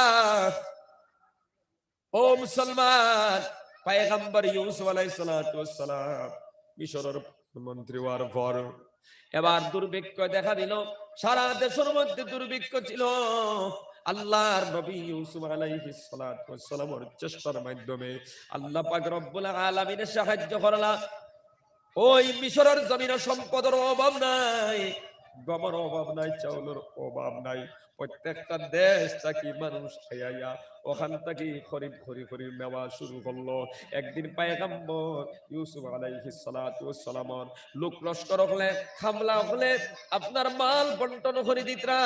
Speaker 1: ও মুসলমান, পয়গম্বর ইউসুফ আলাইহিস সালাতু ওয়াস সালাম মিশরের প্রধানমন্ত্রী হওয়ার পর এবার দুর্ভিক্ষ দেখা দিল, সারা দেশের মধ্যে দুর্ভিক্ষ ছিল। আল্লাহর নবী ইউসুফ আলাইহিস সালাতু ওয়াস সালামের চেষ্টার মাধ্যমে আল্লাহ পাক রব্বুল আলামিনের সাহায্য করলা। ওই মিশরের জমিনে সম্পদের অভাব নাই, গমের অভাব নাই, চাউলের অভাব নাই। প্রত্যেকটা দেশ থেকে মানুষ আইয়া ওখান থেকে খরিদ খরি নেওয়া শুরু করলো। একদিন পয়গম্বর ইউসুফ আলাইহিস সালাতু ওয়াস সালামের লোক লস্কর হলে, হামলা হলে আপনার মাল বন্টন করে দিতরা,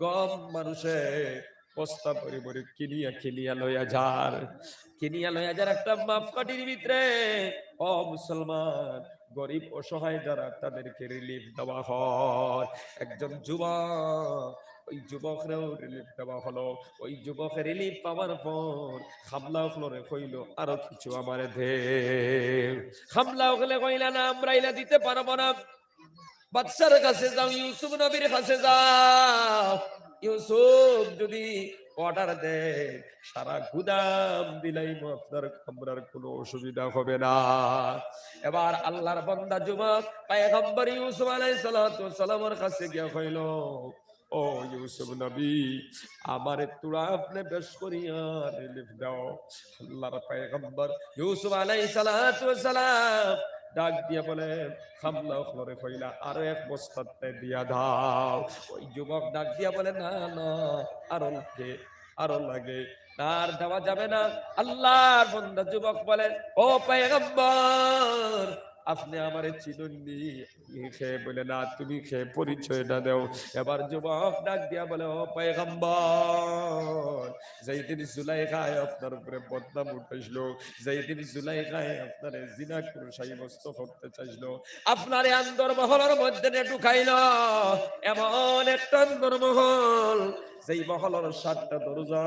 Speaker 1: গম মানুষে বস্তা ভরি ভরি কিনিয়া লইয়া যার, একটা মাপকাঠির ভিতরে, ও মুসলমান, গরিব অসহায় যারা তাদেরকে রিলিফ দেওয়া হয়। একজন যুবক, ওই যুবকরেও রিলিফ দেওয়া হলো। ওই যুবকের রিলিফ পাওয়ার পর হামলা হলে কইল আরো কিছু আমার দে। হামলা হলে কইলা না, আমরা ইলা দিতে পারবো না, বাদশার কাছে যাও, ইউসুফ নবীর কাছে যাও। ইউসুফ যদি অর্ডার দেয়, সারা গুদাম দিলাই আপনার কামরার কোনো অসুবিধা হবে না। এবার আল্লাহর বান্দা যুবক পয়গম্বর ইউসুফ আলাইহিস সালাতু ওয়াস সালামের কাছে গিয়া কইল, ও ইউসুফ নবী, আমারে তোরা আপনি বেশ করিয়া রিলিফ দাও। আল্লাহর পয়গম্বর ইউসুফ আলাইহিস সালাতু ওয়াস সালাম ডাক দিয়ে বলে খামলা খরে কইলা আরো এক বস্তাতে দিয়া দাও। ওই যুবক ডাক দিয়া বলে না না, আরো লাগে, আরো লাগে, আর দেওয়া যাবে না। আল্লাহর বান্দা যুবক বলে ও পয়গম্বর, আপনি আমারে চিনুননি? খেয়ে বলে না, তুমি খেয়ে পরিচয়টা দাও। এবার যুবক ডাক দিয়া বলে ও পয়গম্বর, যেই দিন জুলাইখায় আপনার উপরে বদনাম উঠাইছিল, যেই দিন জুলাইখায় আপনার জিনা করে সাব্যস্ত করতে চাইছিল, আপনার আন্দর মহলের মধ্যে ঢুকাইল এমন একটা আন্দর মহল, যেই মহলের 7টা দরজা,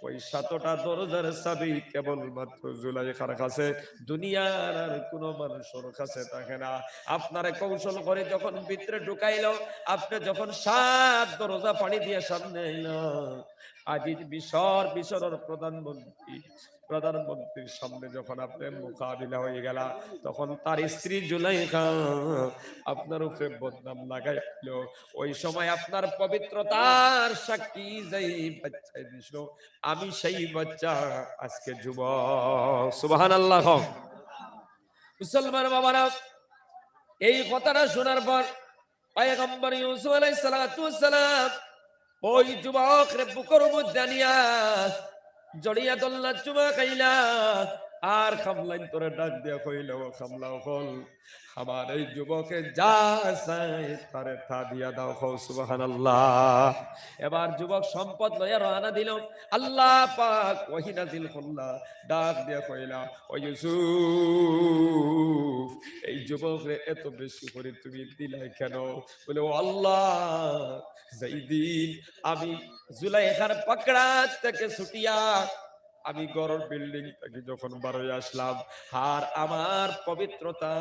Speaker 1: ওই 7টা দরজার চাবি কেবলমাত্র জুলাইখার কাছে, দুনিয়ার আর কোনো মানুষের কাছে থাকে না। আপনারে কৌশল করে যখন ভিতরে ঢুকাইলো, আপনি যখন 7 দরজা পানি দিয়ে সামনে আইলো, আজিজ বিশরের প্রধানমন্ত্রীর সামনে যখন আপনার মোকাবিলা হয়ে গেল, তখন তার স্ত্রী জুলাইখা আপনার উপরে বদনাম লাগাইল। ওই সময় আপনার পবিত্রতার সাক্ষী যেই বাচ্চা দিছিল, আমি সেই বাচ্চা আজকে যুবক। সুবহানাল্লাহ। মুসলমান বাবারা, এই কথাটা শোনার পর পয়গম্বর ইউসুফ আলাইহিস সালাতু ওয়াস সালাম ওই যুবক রে বুকের মধ্যে নিয়া জড়িয়া দল্লা চুমা খাইলা, আর খামলাইন তোরে ডাক দিয়া কইল ও খামলাও হল, আমার এই যুবকে যা চাই তারে তা দিয়া দাও। হও সুবহানাল্লাহ। এবার যুবক সম্পদ লইয়া রওনা দিল। আল্লাহ পাক ওহী নাযিল করলা, ডাক দিয়া কইলা ও ইউসুফ, এই যুবকরে এত বেশি করে তুমি দিলাই কেন? বলে ও আল্লাহ, যেই দিন আমি জুলাইখার পাকড়া থেকে ছুটিয়া আমি গড়ের বিল্ডিং থেকে যখন বারোয় আসলাম, আর আমার পবিত্রতা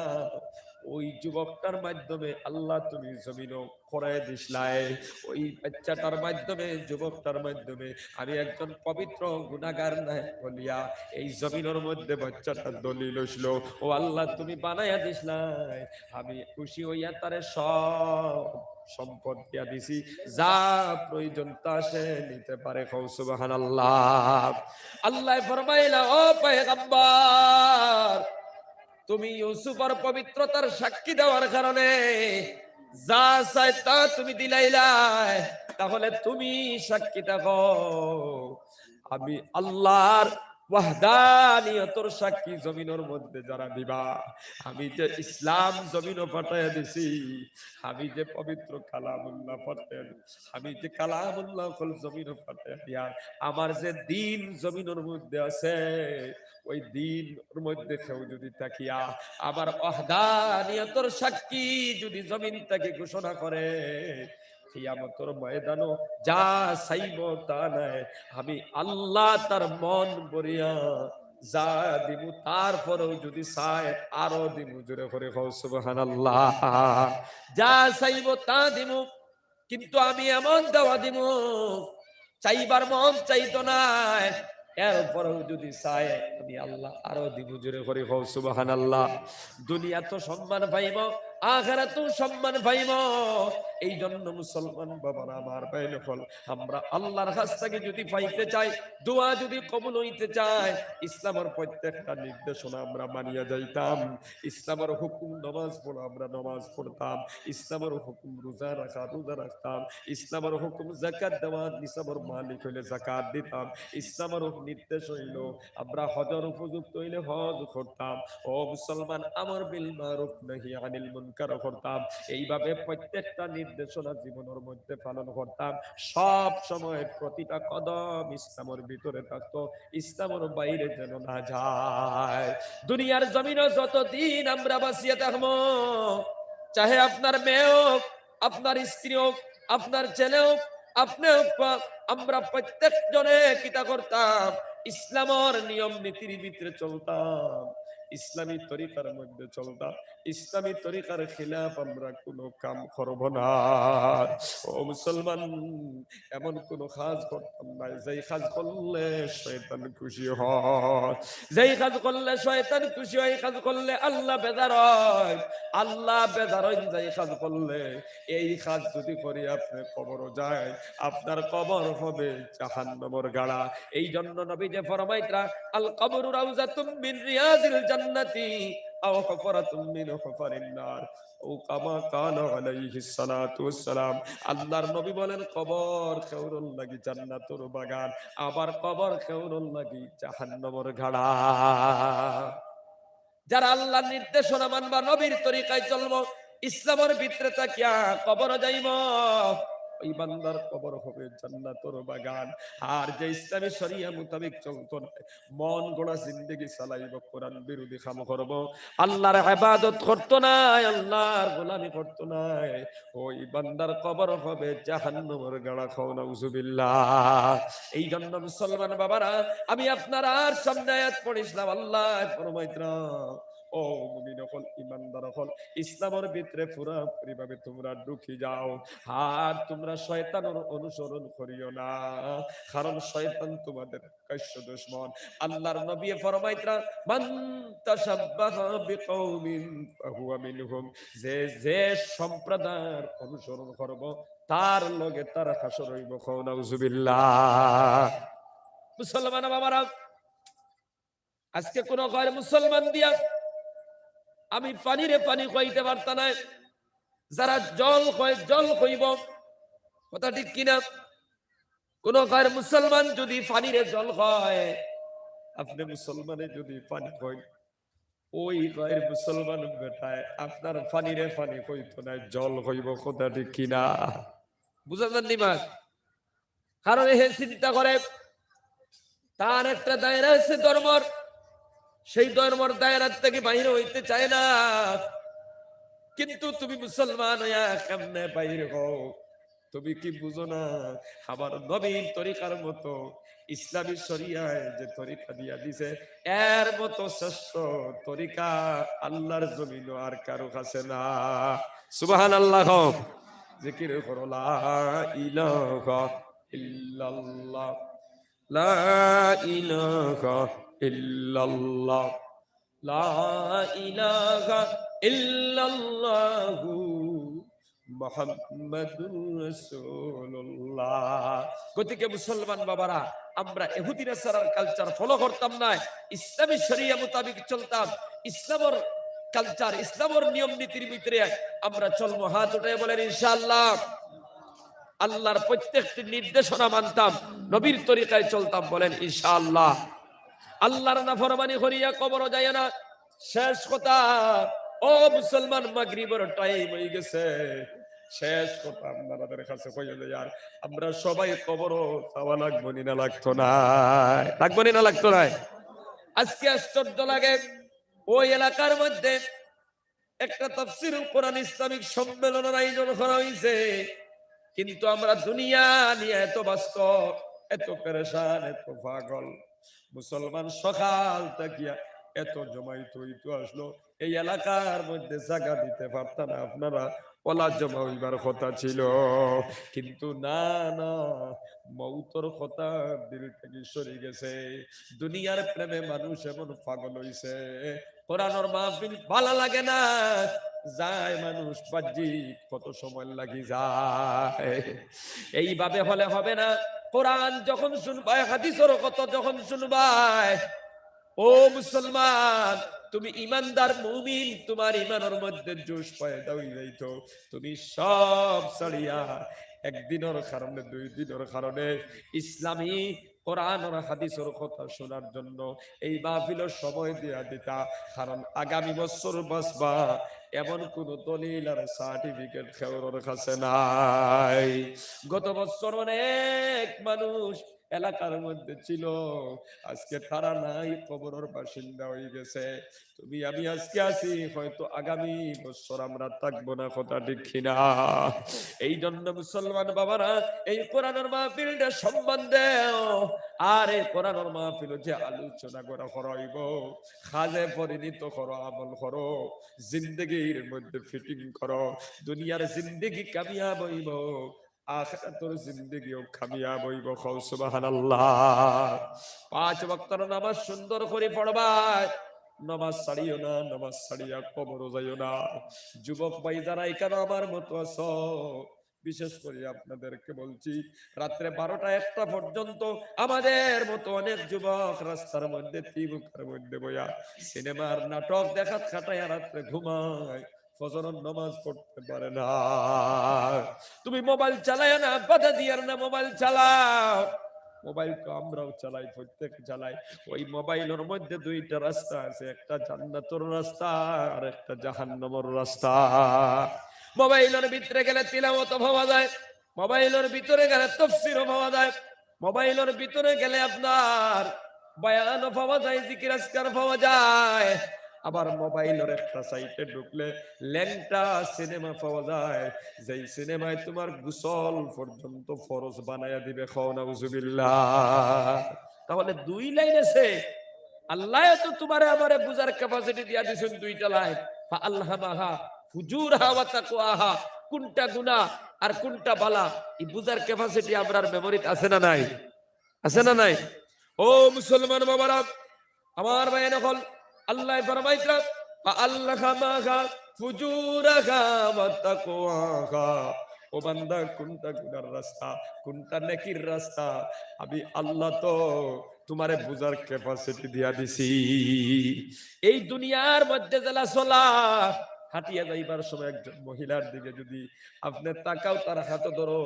Speaker 1: ওই যুবকটার মাধ্যমে আল্লাহ তুমি জমিনও করাই দিসলাই। ওই বাচ্চাটার মাধ্যমে, যুবকটার মাধ্যমে আমি একজন পবিত্র গুনাহগার নাই বলিয়া এই জমিনের মধ্যে বাচ্চাটার দলিল হইছিল। ও আল্লাহ তুমি বানাইয়া দিসলাই, আমি খুশি হইয়া তারে সব সম্পদ দিয়া দিছি, যা প্রয়োজন তা সে নিতে পারে। কও সুবহানাল্লাহ। আল্লাহ ফরমাইলা ও পয়গম্বর, তুমি ইউসুফের পবিত্রতার সাক্ষী দেওয়ার কারণে যা চাই তা তুমি দিলাইলাই, তাহলে তুমি সাক্ষী থাকো, আমি আল্লাহর ওয়াহদানিয়তর সাক্ষী জমিনের মধ্যে যারা দিবা, আমি যে ইসলাম জমিনও পাঠাইয়া দিছি, আমি যে পবিত্র কালামুল্লাহ পাঠাইয়া, আমি যে কালামুল্লাহ কল জমিনও পাঠাইয়া দিয়া, আমার যে দিন জমিনের মধ্যে আছে, ওই দিনের মধ্যে কেউ যদি তাকিয়া আমার ওয়াহদানিয়তর সাক্ষী যদি জমিন থেকে ঘোষণা করে, কিয়ামতের ময়দানও যা চাইব তা নাই, আমি আল্লাহ তার মন ভরিয়া যা দিব, তারপরেও যদি চায় আরো দিব। জোরে করে কও সুবহানাল্লাহ। যা চাইব তা দিব, কিন্তু আমি এমন দেওয়া দিব চাইবার মন চাইতো না, এরপরেও যদি চায় আমি আল্লাহ আরো দিব। জোরে করে কও সুবহানাল্লাহ। দুনিয়া তো সম্মান পাইব, আখিরাতেও সম্মান পাইব। এই জন্য মুসলমান বাবারা আমার বাইরে ফল, আমরা আল্লাহর কাছ থেকে যদি পাইতে চাই, দোয়া যদি কবুল হইতে চায়, ইসলামের প্রত্যেকটা নির্দেশনা আমরা মানিয়া যাইতাম। ইসলামের হুকুম নামাজ পড়া, আমরা নামাজ পড়তাম। ইসলামের হুকুম রোজা রাখা, রোজা রাখতাম। ইসলামের হুকুম যাকাত দেওয়া, নিসাবের মালিক হইলে যাকাত দিতাম। ইসলামের নির্দেশ হইল আমরা হজের উপযুক্ত হইলে হজ করতাম। ও মুসলমান, আমর বিল মারুফ নাহি আনিল মুনকার করতাম। এইভাবে প্রত্যেকটা নির্দেশনা জীবনের মধ্যে পালন করতাম। সব সময় প্রতিটা কদম ইসলামের ভিতরে থাকতো, ইসলামের বাইরে যেন না যায়। দুনিয়ার জমিনে যতদিন আমরা বাঁচিয়ে থাকবো, চাহে আপনার মেয়ে হোক, আপনার স্ত্রী হোক, আপনার ছেলে হোক, আপনি হোক, আমরা প্রত্যেক জনে কিতা করতাম, ইসলামের নিয়ম নীতির ভিতরে চলতাম, ইসলামী তরিকার মধ্যে চলতাম। ইসলামী তরিকার খিলাফ আমরা কোনো কাম করব না। ও মুসলমান, এমন কোন কাজ করতাম না যেই কাজ করলে শয়তান খুশি হয়, যেই কাজ করলে শয়তান খুশি হয়, কাজ করলে আল্লাহ বেজার হয়। আল্লাহ বেজার হয় যেই কাজ করলে, এই কাজ যদি করি আপনি কবরও যায়, আপনার কবর হবে জাহান্নামের গাড়া। এই জন্য নবী যে ফরমাইতরা আল কবরু রাউজাতুম মিন রিয়াজিল জান্নাতি, আও হুফরাতুম মিন হুফারিন নার ও কামা কানা আলাইহিস সালাতু ওয়াস সালাম। আল্লাহর নবী বলেন কবর খেউরুল লাগি জান্নাতুর বাগান, আবার কবর খেউরুল লাগি জাহান্নামের গাড়া। যারা আল্লাহর নির্দেশনা মানবা, নবীর তরিকায় চলবো, ইসলামের ভিতরে তাকিয়া কবর যাইব, ওই বান্দার কবর হবে জান্নাতের বাগান। আর যে ইসলামী শরিয়া মোতাবেক চলতো না, মন গড়া জিন্দেগি চালাইব, কোরআন বিরোধী কাম করব, আল্লাহর ইবাদত করতো না, আল্লাহর গোলামি করতো না, ওই বান্দার কবর হবে জাহান্নামের গাড়া। খাও নাউজুবিল্লাহ। এই জন্য মুসলমান বাবারা, আমি আপনারা আর সামনে আয়াত পড়িছিলাম, আল্লাহ ফরমাইতরা ও মুমিন হল, ইমানদার হল, ইসলামের ভিতরে পুরাপুরি ভাবে তোমরা ঢুকে যাও। আর তোমরা শয়তানের অনুসরণ করিও না, কারণ শয়তান তোমাদের কাশ্য দুশমন। আল্লাহর নবী ফরমাইতরা মান তাশাব্বাহা বিকওমিন ফাহুয়া মিনহুম, যে যে সম্প্রদায়ের অনুসরণ করব তার লগে তার হাসর হইব। খাও নাউজুবিল্লাহ। মুসলমান বাবারা, আজকে কোন গয়র মুসলমান দিয়া আমি পানিরে পানি খাইতে পারতাম না, যারা জল খায় জল খাইব, কথা ঠিক কিনা? কোন গয়র মুসলমান যদি পানিরে জল খায়, আপনি মুসলমানে যদি পানি খায়, ওই গয়র মুসলমান বেটায় আপনার পানিরে পানি খাইতো না, জল খাইব। কথা ঠিক কিনা? বুঝা যাননি মা? কারণ এ চিন্তা করে তার একটা দায়রা আছে ধর্মর, সেই ধর্মর দায়রার থেকে বাইরে হইতে চায় না। কিন্তু তুমি মুসলমান হইয়া কেমনে বাইরে হও? তুমি কি বুঝো না? আমার নবীর তরিকার মতো ইসলামী শরিয়ায় যে তরিকা দিয়া দিছে, এর মতো শ্রেষ্ঠ তরিকা আল্লাহর জমিন আর কারো কাছে না। সুবহানাল্লাহ। জিকির করো লা ইলাহা ইল্লাল্লাহ, লা ইলাহা ইল্লাল্লাহ, লা ইলাহা ইল্লাল্লাহু মুহাম্মাদুর রাসূলুল্লাহ। গতিকে মুসলমান বাবারা, আমরা ইহুদি নাসারার কালচার ফলো করতাম না, ইসলামী শরিয়া মোতাবেক চলতাম। ইসলামের কালচার, ইসলামের নিয়ম নীতির ভিতরে আমরা চলবো। হাত উঠায় বলেন ইনশাআল্লাহ। আল্লাহর প্রত্যেকটি নির্দেশনা মানতাম, নবীর তরিকায় চলতাম, বলেন ইনশাআল্লাহ। আল্লাহর নাফরমানি করিয়া কবর যায় না। শেষ কথা, ও মুসলমান, মাগরিবের টাইম হয়ে গেছে। শেষ কথা আপনাদের কাছে কইয়া যাই, আর আমরা সবাই কবর যাওয়া লাগবো না, লাগতো না, লাগবো না, লাগতো না। আজকে আশ্চর্য লাগে, ওই এলাকার মধ্যে একটা তাফসীরুল কোরআন ইসলামিক সম্মেলনের আয়োজন করা হয়েছে, কিন্তু আমরা দুনিয়া নিয়ে এত ব্যস্ত, এত পেরেশান, এত পাগল। মুসলমান সকাল তাকিয়া এত জমাইত হইতো আসলো, এই এলাকার মধ্যে জায়গা দিতে পারতাম না। আপনারা ওলা জমা হইবার কথা ছিল, কিন্তু না না, মৌতর কথা দিল থেকে সরে গেছে। দুনিয়ার প্রেমে মানুষ এমন পাগল হইছে, কোরআনের মাহফিল ভালো লাগে না, যায় মানুষ বাহ্যিক কত সময় লাগি যায়। এইভাবে হলে হবে না। কোরআন যখন শুনবাই, হাদিসের কথা যখন শুনবাই, ও মুসলমান, তুমি ইমানদার মুমিন, তোমার ইমানের মধ্যে জোশ পয়দা হয়ে যাইতো, তুমি সব ছাড়িয়া একদিনের কারণে, দুই দিনের কারণে ইসলামী কোরআন আর হাদিসের কথা শোনার জন্য এই মাহফিলের সময় দিয়া দিতা। কারণ আগামী বছর বাঁচবা এমন কোন দলিল আর সার্টিফিকেট খেউরের কাছে নাই। গত বছর অনেক মানুষ এলাকার মধ্যে ছিল, আজকে তারা নাই, কবরের বাসিন্দা হয়ে গেছে। তুমি আমি আজকে আছি, হয়তো আগামী বছর আমরা থাকবো না। কথা ঠিক কিনা? এই জন্য মুসলমান বাবারা, এই কোরআনের মাহফিলটা সম্মান দেও। আর এই কোরআনের মাহফিল যে আলোচনা করা হইব, কাজে পরিণত করো, আমল করো, জিন্দগির মধ্যে ফিটিং করো। দুনিয়ার জিন্দগি কামিয়াব হইব, আখিরাতের জিন্দেগিও কামিয়াব হইব। খাও সুবহানাল্লাহ। 5 ওয়াক্তের নামাজ সুন্দর করে পড়বা, নামাজ ছাড়িও না, নামাজ ছাড়িয়া কবর যাইও না। যুবক ভাই যারা এখানে আমার মতো আছো, বিশেষ করে আপনাদেরকে বলছি, রাত্রে 12টা 1টা পর্যন্ত আমাদের মতো অনেক যুবক রাস্তার মধ্যে তীব্রের মধ্যে বইয়া সিনেমার নাটক দেখাত খাটাইয়া রাত্রে ঘুমায়, ফজরের নামাজ পড়তে পারে না। তুমি মোবাইল চালায় না, বাধা দিয়ার না মোবাইল চালাও। মোবাইল তো আমরাও চালাই, প্রত্যেক চালাই। ওই মোবাইলের মধ্যে দুইটা রাস্তা আছে, একটা জান্নাতের রাস্তা আর একটা জাহান্নামের রাস্তা। মোবাইলের ভিতরে গেলে তিলাওয়াত পাওয়া যায়, মোবাইলের ভিতরে গেলে তাফসীরও পাওয়া যায়, মোবাইলের ভিতরে গেলে আপনার বয়ানও পাওয়া যায়, জিকির আজকার পাওয়া যায়। আবার মোবাইলের একটা সাইটে ঢুকলে ল্যাংটা সিনেমা পাওয়া যায়, যেই সিনেমায় তোমার গোসল পর্যন্ত ফরজ বানায়া দিবে। খাও নাউজুবিল্লাহ। তাহলে দুই লাইন আছে, আল্লাহ তো তোমারে আমারে বুঝার ক্যাপাসিটি দিয়া দিছেন দুইটা লাইন, ফা আলহামাহা ফুজুরহা ওয়া তাকওয়াহা। কোনটা গুনাহ আর কোনটা ভালা, এই বুঝার ক্যাপাসিটি আমরার মেমোরিতে আছে না নাই? আছে না নাই? ও মুসলমান বাবারা, আমার ভাইয়ের হল আল্লাহ ফরমাইতরা ফা আলহামাহা ফুজুরহা ওয়া তাকওয়াহা। ও বান্দা, কোনটা গুনার রাস্তা, কোনটা নেকির রাস্তা, আমি আল্লাহ তো তোমারে বুঝার ক্যাপাসিটি দিয়া দিছি। এই দুনিয়ার মধ্যে জেলা চলা, হাঁটিয়া যাইবার সময় একজন মহিলার দিকে যদি আপনি তাকাও, তার হাত ধরো,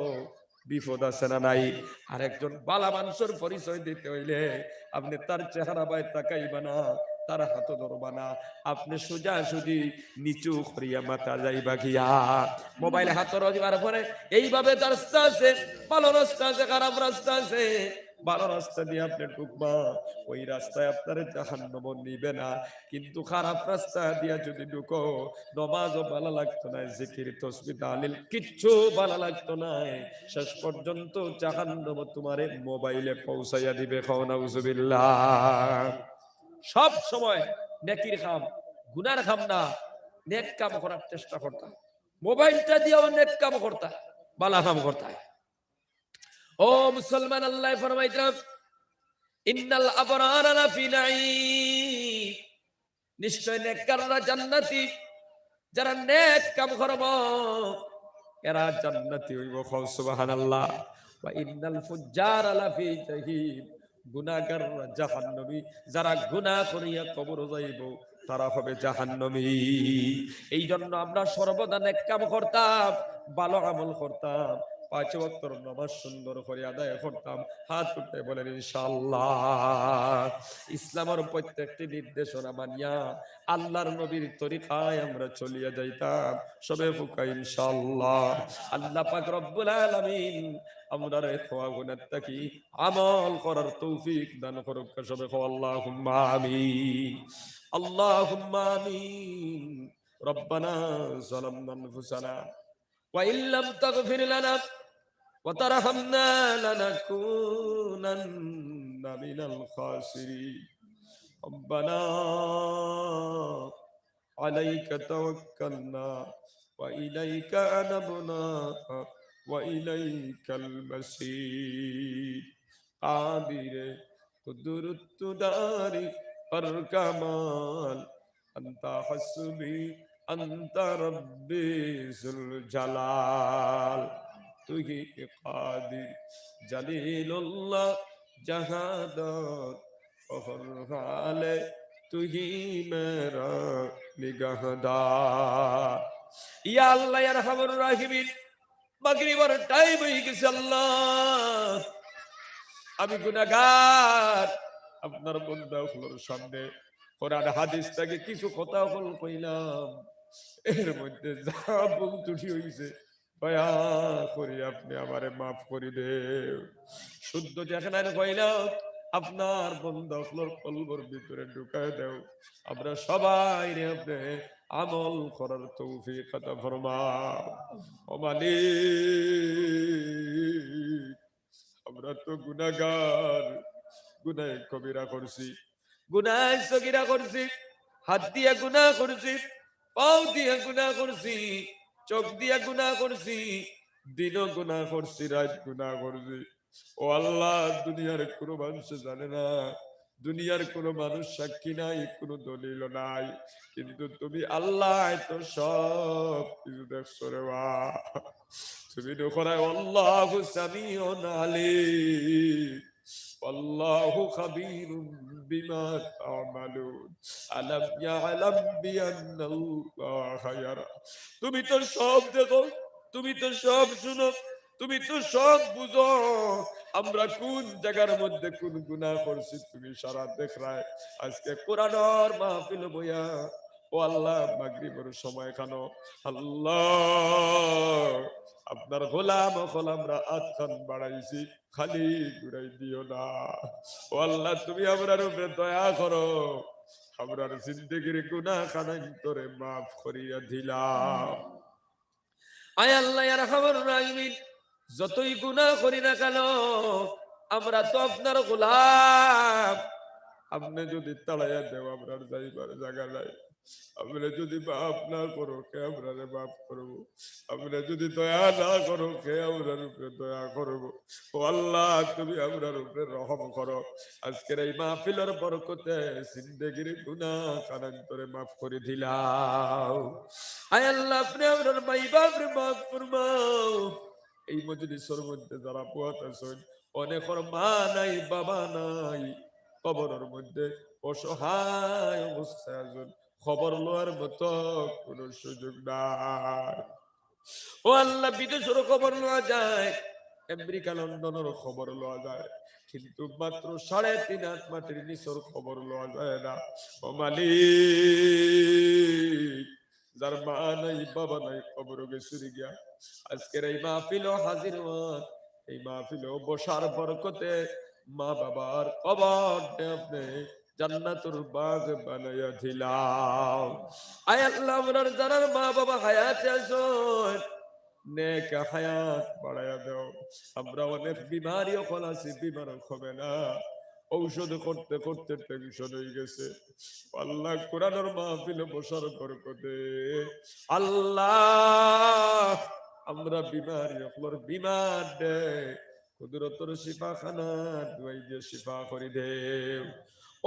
Speaker 1: বিপদ আছে না নাই? আর একজন বালা মানুষের পরিচয় দিতে হইলে আপনি তার চেহারা বাই তাকাইবা না, তার হাত ধরবা না, আপনি সোজা সুজি নিচু করিয়া মাথা যাইবা গিয়া। মোবাইলে হাত রোজগার পরে এইভাবে তার রাস্তা আছে, ভালো রাস্তা আছে, খারাপ রাস্তা আছে। ভালো রাস্তা দিয়ে আপনি ঢুকবা, ওই রাস্তায় আপনার জাহান্নাম নিবে না। কিন্তু খারাপ রাস্তা দিয়া যদি ঢুকো, নমাজও ভালো লাগতো না, জিকির তাসবিহ তাহলিল কিচ্ছু ভালো লাগতো না, শেষ পর্যন্ত জাহান্নাম তোমারে মোবাইলে পৌঁছাইয়া দিবে। খাও নাউজুবিল্লাহ। সব সময় নেকির কাম, গুনার কাম না, নেক কাম করার চেষ্টা করতাম। মোবাইলটা দিয়েও নেক কাম করতা, ভালো কাম করতা। ও মুসলমান, আল্লাহ ফরমাইতরা ইন্নাল আবরারা লাফি নাঈম। নিশ্চয় নেককাররা জান্নাতি, যারা নেক কাম করবে এরা জান্নাতি হইব। সুবহানাল্লাহ। ওয়া ইন্নাল ফুজ্জারা লাফি জাহিম। গুনাহগাররা জাহান্নামী, যারা গুনাহ করিয়া কবর যাইব তারা হবে জাহান্নামী। এই জন্য আমরা সর্বদা নেক কাম করতাম, ভালো আমল করতাম, 5 ওয়াক্তের নামাজ সুন্দর করে আদায় করতাম। হাত উঠে বলেন ইনশাআল্লাহ। ইসলামের প্রত্যেকটি নির্দেশনা মানিয়া আল্লাহর নবীর তরিকায় আমরা চলিয়া যাইতাম। সবে ফুকা ইনশাআল্লাহ। আল্লাহ পাক রব্বুল আলামিন আমরার খোয়া গুনাহ থেকে আমল করার তৌফিক দান করুক। সবে খো আল্লাহুম্মা আমিন, আল্লাহুম্মা আমিন। রব্বানা যালামনা আনফুসানা ওয়া ইল্লাম তাগফির লানা ওয়া তারহামনা লানাকুনান্না মিনাল খাসিরিন। রব্বানা আলাইকা তাওয়াক্কালনা ওয়া ইলাইকা আনাবনা ওয়া ইলাইকাল মাসির। কাদিরে কুদরত দারি হর কামাল, আনতা হাসবি আনতা রব্বি যুল জালাল। তুহি কাদির জলিলুল্লাহ জাহাদাত হর হালে, তুহি মেরা নিগাহদার। ইয়া আল্লাহ ইয়া আরহামুর রাহিমিন, মাগরিবের টাইম হয়ে গেছে। আল্লাহ, আমি গুনাহগার, আপনার বান্দাগুলোর সামনে কোরআন হাদিস থেকে কিছু কথা কইলাম, এর মধ্যে যা ভুল ত্রুটি হইছে দয়া করে আপনি আমারে মাফ করে দেন। শুদ্ধ যেখানে কইলাম আপনার বান্দাগুলোর কলবের ভিতরে ঢুকায় দাও। আমরা সবাই রে আপনি আমল করার তৌফিক আতা ফরমাও। ও মালিক, আমরা তো গুনাহগার, গুনাহে কবিরা করছি, গুনাহে সগীরা করছি, হাত দিয়ে গুনাহ করছি, পাও দিয়ে গুনাহ করছি, চোখ দিয়ে গুনাহ করছি, দিনও গুনাহ করছি, রাত গুনাহ করছি। ও আল্লাহ, দুনিয়ার কোনো মানুষ জানে না দুনিয়ার কোনো মানুষ সাক্ষী নাই, কোনো দলিল নাই, কিন্তু তুমি আল্লাহ তো সব কিছু দেখছো রে বা। তুমি নখরায় আল্লাহু সামিউন আলিম আল্লাহু খাবীরুম বিমা তা'মালুন আলাম ইয়া'লাম বিআন্নাল্লাহা ইয়ারা। তুমি তো সব দেখো, তুমি তো সব শুনো, তুমি তো সব বুঝো। আমরা কোন জায়গার মধ্যে কোন গুনাহ করছি তুমি সারা দেখরায়। আজকে কোরআনের মাহফিল বইয়া ও আল্লাহ মাগরিবের সময় খানো আল্লাহ আপনার গোলাম হল আমরা আতখান বাড়াইছি, খালি ঘুরাই দিও না। ও আল্লাহ তুমি আমরার উপরে দয়া করো, আমরার জিন্দেগির গুনাহ খানান্তরে মাফ করিয়া দিলাম। আয় আল্লাহ ইয়া রাহমানুর রাহিমিন, যতই গুনাহ করি না কেন আমরা তো আপনার গোলাম। আপনি যদি তাড়াইয়া দেও আপনার যাইবার জায়গা নাই, আপনি যদি মাফ না করো কে আপনারে মাফ করবো, আপনি যদি দয়া না করো কে আপনার উপরে দয়া করবো। ও আল্লাহ তুমি আপনার উপরে রহম করো। আজকের এই মাহফিলের বরকতে জিন্দেগির গুনাহ কারান্তরে মাফ করে দিলাম। আয় আল্লাহ আপনি আপনার মাই বাপরে মাফ ফরমাও। এই মজলিসের মধ্যে যারা বুয়াত আছেন, অনেকের মা নাই বাবা নাই, কবরের মধ্যে অসহায় অবস্থায় আছেন, খবর লওয়ার মতো কোন সুযোগ নাই। ও আল্লাহ বিদেশের খবর লওয়া যায়, আমেরিকা লন্ডনের খবর লওয়া যায়, কিন্তু মাত্র 3.5 হাত মাটির নিচের খবর লওয়া যায় না। ও মালিক, যার মা নাই বাবা নাই কবর গেছে গিয়া, আজকের এই মাহফিল হাজির হন, এই মাহফিল বসার বরকতে মা বাবার কবর আপনি জান্নাতুল বাগ বানাইয়া দিলাম। আয় আল্লাহ আমরার যারা মা বাবা হায়াতে আছেন নেক হায়াত বাড়াইয়া দাও। আমরা অনেক বিমারি এখন আছি, বিমার হবে না, ঔষধ করতে করতে টেনশন হয়ে গেছে। আল্লাহ কোরআনের মাহফিল বসার বরকতে আল্লাহ আমরা বিমারি আপনার বিমার দে কুদরতর শিফা খানা দুয়াই দিয়ে শিফা করে দেও।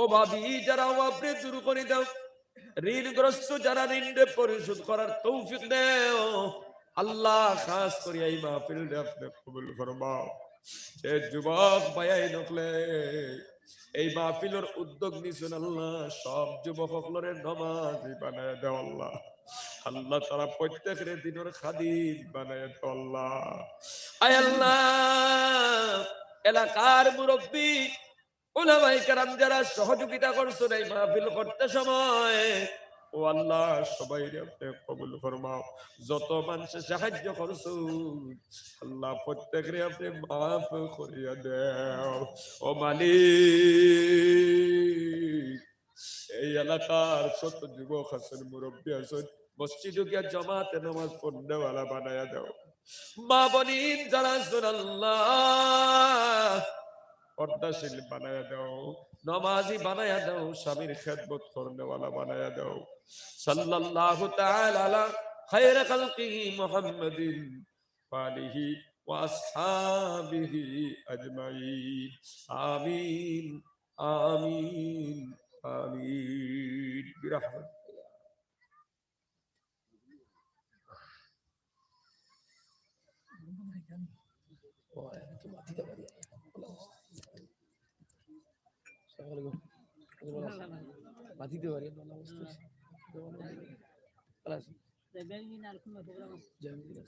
Speaker 1: ও ভাবি যারা আপনি দূর করে দাও, ঋণগ্রস্ত যারা ঋণে পরিশোধ করার তৌফিক দেও আল্লাহ। খাস করে এই মাহফিল আপনি কবুল ফরমাও। যে যুবক ভাই নকলে এই মাহফিলের উদ্যোগ নিছেন আল্লাহ, সব যুবক সকলের নামাজি বানায় দেও আল্লাহ। আল্লাহ তারা প্রত্যেকের দিনের খাদিম বানায় দেও আল্লাহ। আয় আল্লাহ এলাকার মুরব্বী উলামায়ে কেরাম যারা সহযোগিতা করছেন এই মাহফিল করতে সময়, ও আল্লাহ সবাই আপনি কবুল ফরমাও। যত মানুষ সাহায্য করছো আল্লাহ প্রত্যেকরে আপনি মাফ করিয়া দেও। ও মালিক এই এলাকার ছোট যুবক আছেন, মুরব্বী আছেন, মসজিদে গিয়া জামাতে নামাজ পড়নেওয়ালা বানায়া দাও। মা বোনিন যারা আছেন আল্লাহ পর্দাশীল বানায়া দাও, নামাজি বানায়া দাও, স্বামীর খেদমত করনেওয়ালা বানায়া দাও। সাল্লাল্লাহু তাআলা আলা খায়রি খালকিহি মুহাম্মাদিন ওয়া আলিহি ওয়া আসহাবিহি আজমাইন। আমিন আমিন আমিন বিরহমাতিকা। বাতিতে পারি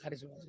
Speaker 1: খারিজ আছে